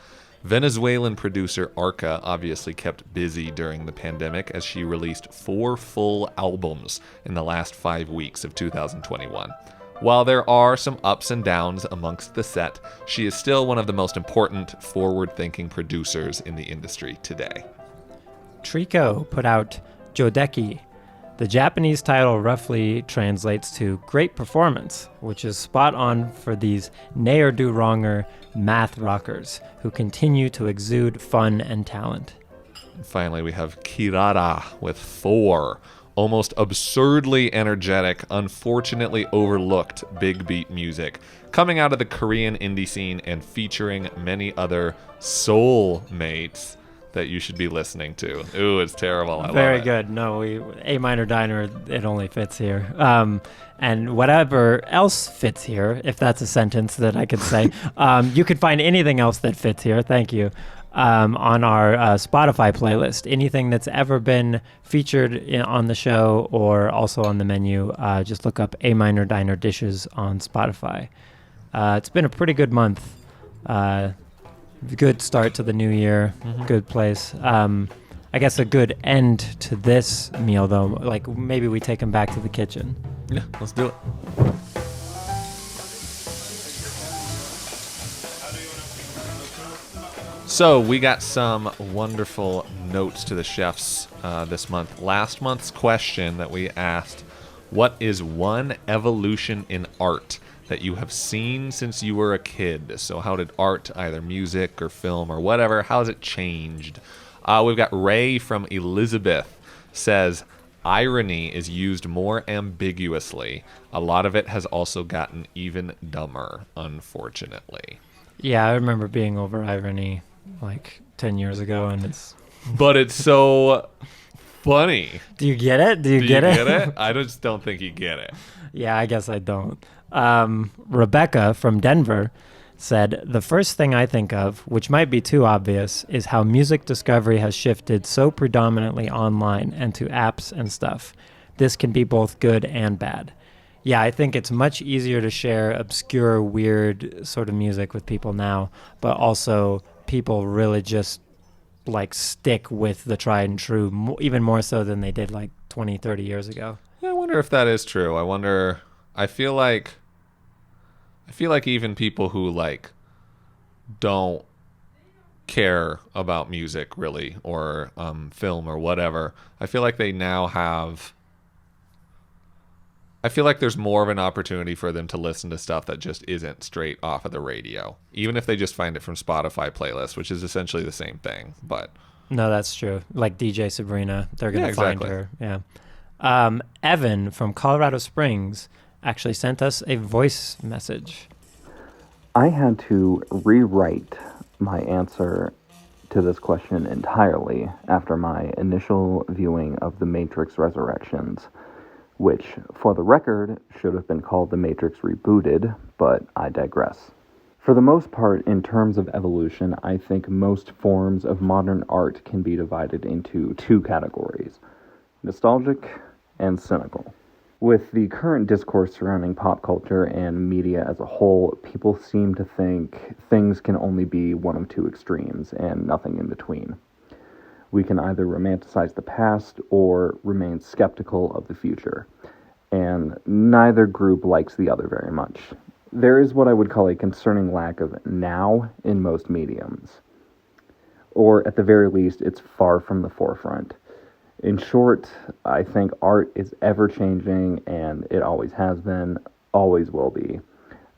[SPEAKER 2] Venezuelan producer Arca obviously kept busy during the pandemic as she released 4 full albums in the last 5 weeks of 2021. While there are some ups and downs amongst the set, she is still one of the most important forward-thinking producers in the industry today.
[SPEAKER 3] Trico put out Jodeki, The Japanese title roughly translates to great performance, which is spot on for these ne'er-do-wronger math rockers who continue to exude fun and talent.
[SPEAKER 2] Finally, we have Kirara with 4. Almost absurdly energetic, unfortunately overlooked big beat music coming out of the Korean indie scene and featuring many other soul mates that you should be listening to. Ooh, it's terrible. I
[SPEAKER 3] Very
[SPEAKER 2] love it.
[SPEAKER 3] good. No, A minor diner, it only fits here. And whatever else fits here, if that's a sentence that I could say, you could find anything else that fits here. Thank you. On our Spotify playlist. Anything that's ever been featured on the show or also on the menu, just look up A Minor Diner Dishes on Spotify. It's been a pretty good month. Good start to the new year. Good place. I guess a good end to this meal, though. Like, maybe we take him back to the kitchen.
[SPEAKER 2] Yeah, let's do it. So we got some wonderful notes to the chefs this month. Last month's question that we asked, what is one evolution in art that you have seen since you were a kid? So how did art, either music or film or whatever, how has it changed? We've got Ray from Elizabeth says, irony is used more ambiguously. A lot of it has also gotten even dumber, unfortunately.
[SPEAKER 3] Yeah, I remember being over irony like 10 years ago, and it's...
[SPEAKER 2] But it's so funny.
[SPEAKER 3] Do you get it? Do you get it?
[SPEAKER 2] I just don't think you get it.
[SPEAKER 3] Yeah, I guess I don't. Rebecca from Denver said, the first thing I think of, which might be too obvious, is how music discovery has shifted so predominantly online and to apps and stuff. This can be both good and bad. Yeah, I think it's much easier to share obscure, weird sort of music with people now, but also people really just like stick with the tried and true, even more so than they did like 20, 30 years ago.
[SPEAKER 2] Yeah, I wonder if that is true. I feel like even people who like don't care about music really, or film or whatever, I feel like they now have... I feel like there's more of an opportunity for them to listen to stuff that just isn't straight off of the radio, even if they just find it from Spotify playlists, which is essentially the same thing. But
[SPEAKER 3] no, that's true. Like DJ Sabrina, they're going to find her. Yeah. Evan from Colorado Springs actually sent us a voice message.
[SPEAKER 4] I had to rewrite my answer to this question entirely after my initial viewing of The Matrix Resurrections, which, for the record, should have been called The Matrix Rebooted, but I digress. For the most part, in terms of evolution, I think most forms of modern art can be divided into 2 categories: nostalgic and cynical. With the current discourse surrounding pop culture and media as a whole, people seem to think things can only be one of 2 extremes and nothing in between. We can either romanticize the past or remain skeptical of the future, and neither group likes the other very much. There is what I would call a concerning lack of now in most mediums, or at the very least, it's far from the forefront. In short, I think art is ever-changing, and it always has been, always will be.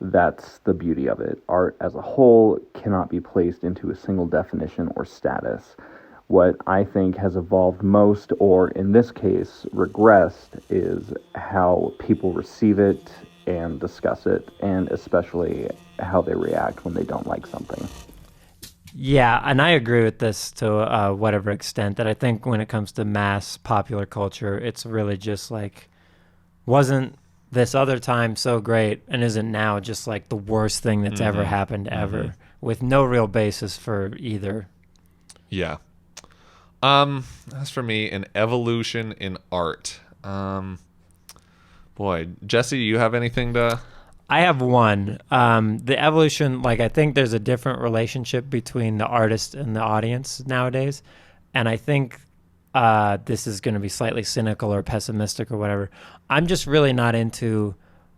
[SPEAKER 4] That's the beauty of it. Art as a whole cannot be placed into a single definition or status. What I think has evolved most, or in this case, regressed, is how people receive it and discuss it, and especially how they react when they don't like something.
[SPEAKER 3] Yeah, and I agree with this to whatever extent, that I think when it comes to mass popular culture, it's really just like, wasn't this other time so great, and isn't now just like the worst thing that's ever happened ever, with no real basis for either.
[SPEAKER 2] Yeah. As for me, an evolution in art. Boy, Jesse, you have anything to...
[SPEAKER 3] I have one. The evolution, like, I think there's a different relationship between the artist and the audience nowadays. And I think this is going to be slightly cynical or pessimistic or whatever. I'm just really not into,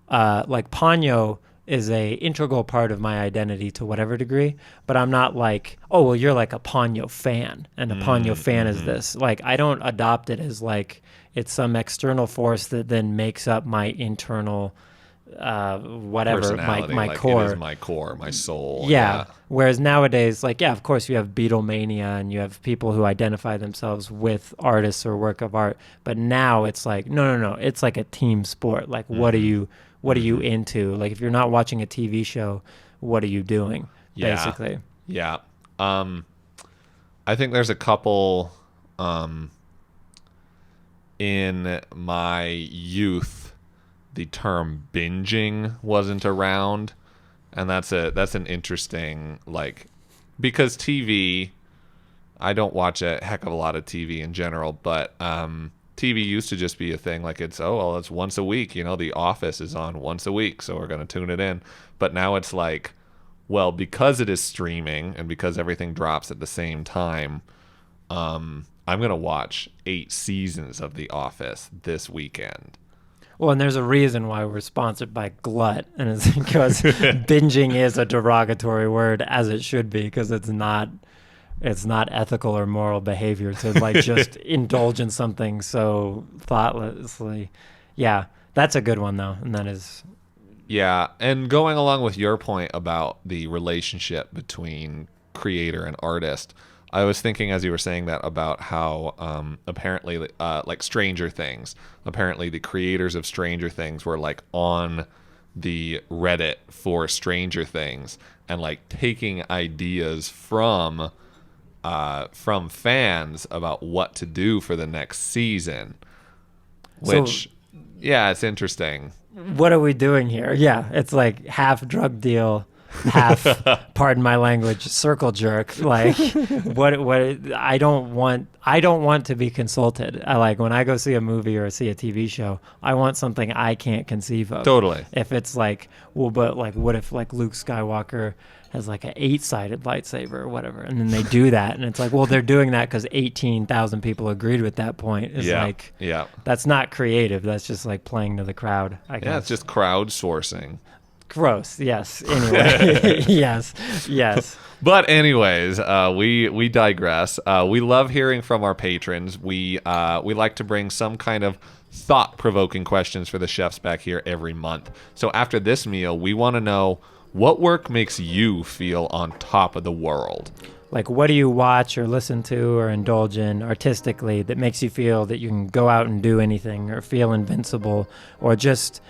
[SPEAKER 3] like, Ponyo is a integral part of my identity to whatever degree, but I'm not like, oh, well, you're like a Ponyo fan, and a Ponyo fan is this. Like, I don't adopt it as like, It's some external force that then makes up my internal whatever,
[SPEAKER 2] Personality,
[SPEAKER 3] my
[SPEAKER 2] like,
[SPEAKER 3] core.
[SPEAKER 2] It is my core, my soul.
[SPEAKER 3] Yeah. Whereas nowadays, like, yeah, of course you have Beatlemania and you have people who identify themselves with artists or work of art. But now it's like, no. It's like a team sport. Like, what are you into? Like, if you're not watching a TV show, what are you doing?
[SPEAKER 2] Yeah.
[SPEAKER 3] Basically.
[SPEAKER 2] Yeah. I think there's a couple, in my youth, the term binging wasn't around, and that's an interesting, like, because TV, I don't watch a heck of a lot of TV in general, but TV used to just be a thing, like, it's once a week, The Office is on once a week, so we're going to tune it in. But now it's like, well, because it is streaming and because everything drops at the same time, I'm going to watch 8 seasons of The Office this weekend.
[SPEAKER 3] Well, and there's a reason why we're sponsored by Glut, and it's because binging is a derogatory word, as it should be, because it's not ethical or moral behavior to, like, just indulge in something so thoughtlessly. Yeah, that's a good one, though, and that is...
[SPEAKER 2] Yeah, and going along with your point about the relationship between creator and artist, I was thinking as you were saying that about how apparently, like Stranger Things, apparently the creators of Stranger Things were, like, on the Reddit for Stranger Things and, like, taking ideas from fans about what to do for the next season, which, yeah, it's interesting.
[SPEAKER 3] What are we doing here? Yeah, it's like half drug deal, half, pardon my language, circle jerk. Like, what? I don't want to be consulted. When I go see a movie or see a TV show, I want something I can't conceive of.
[SPEAKER 2] Totally.
[SPEAKER 3] If it's like, well, but like, what if like Luke Skywalker has like an 8-sided lightsaber or whatever, and then they do that, and it's like, well, they're doing that because 18,000 people agreed with that point. It's like, that's not creative. That's just like playing to the crowd, I guess.
[SPEAKER 2] Yeah, it's just crowdsourcing.
[SPEAKER 3] Gross. Yes. Anyway. Yes.
[SPEAKER 2] But anyways, we digress. We love hearing from our patrons. We like to bring some kind of thought-provoking questions for the chefs back here every month. So after this meal, we want to know, what work makes you feel on top of the world?
[SPEAKER 3] Like, what do you watch or listen to or indulge in artistically that makes you feel that you can go out and do anything, or feel invincible, or just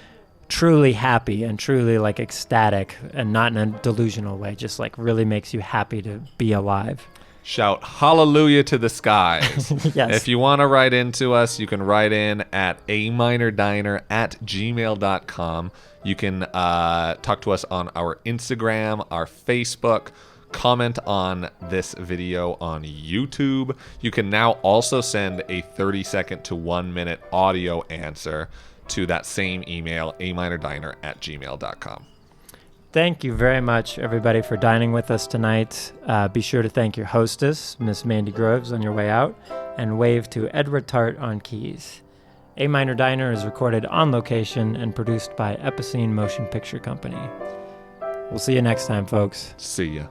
[SPEAKER 3] truly happy and truly like ecstatic, and not in a delusional way, just like really makes you happy to be alive?
[SPEAKER 2] Shout hallelujah to the skies.
[SPEAKER 3] Yes.
[SPEAKER 2] If you want to write into us, you can write in at aminordiner@gmail.com. You can talk to us on our Instagram, our Facebook, comment on this video on YouTube. You can now also send a 30-second to 1-minute audio answer to that same email, aminordiner@gmail.com.
[SPEAKER 3] Thank you very much, everybody, for dining with us tonight. Be sure to thank your hostess, Miss Mandy Groves, on your way out, and wave to Edward Tart on keys. A Minor Diner is recorded on location and produced by Epicene Motion Picture Company. We'll see you next time, folks.
[SPEAKER 2] See ya.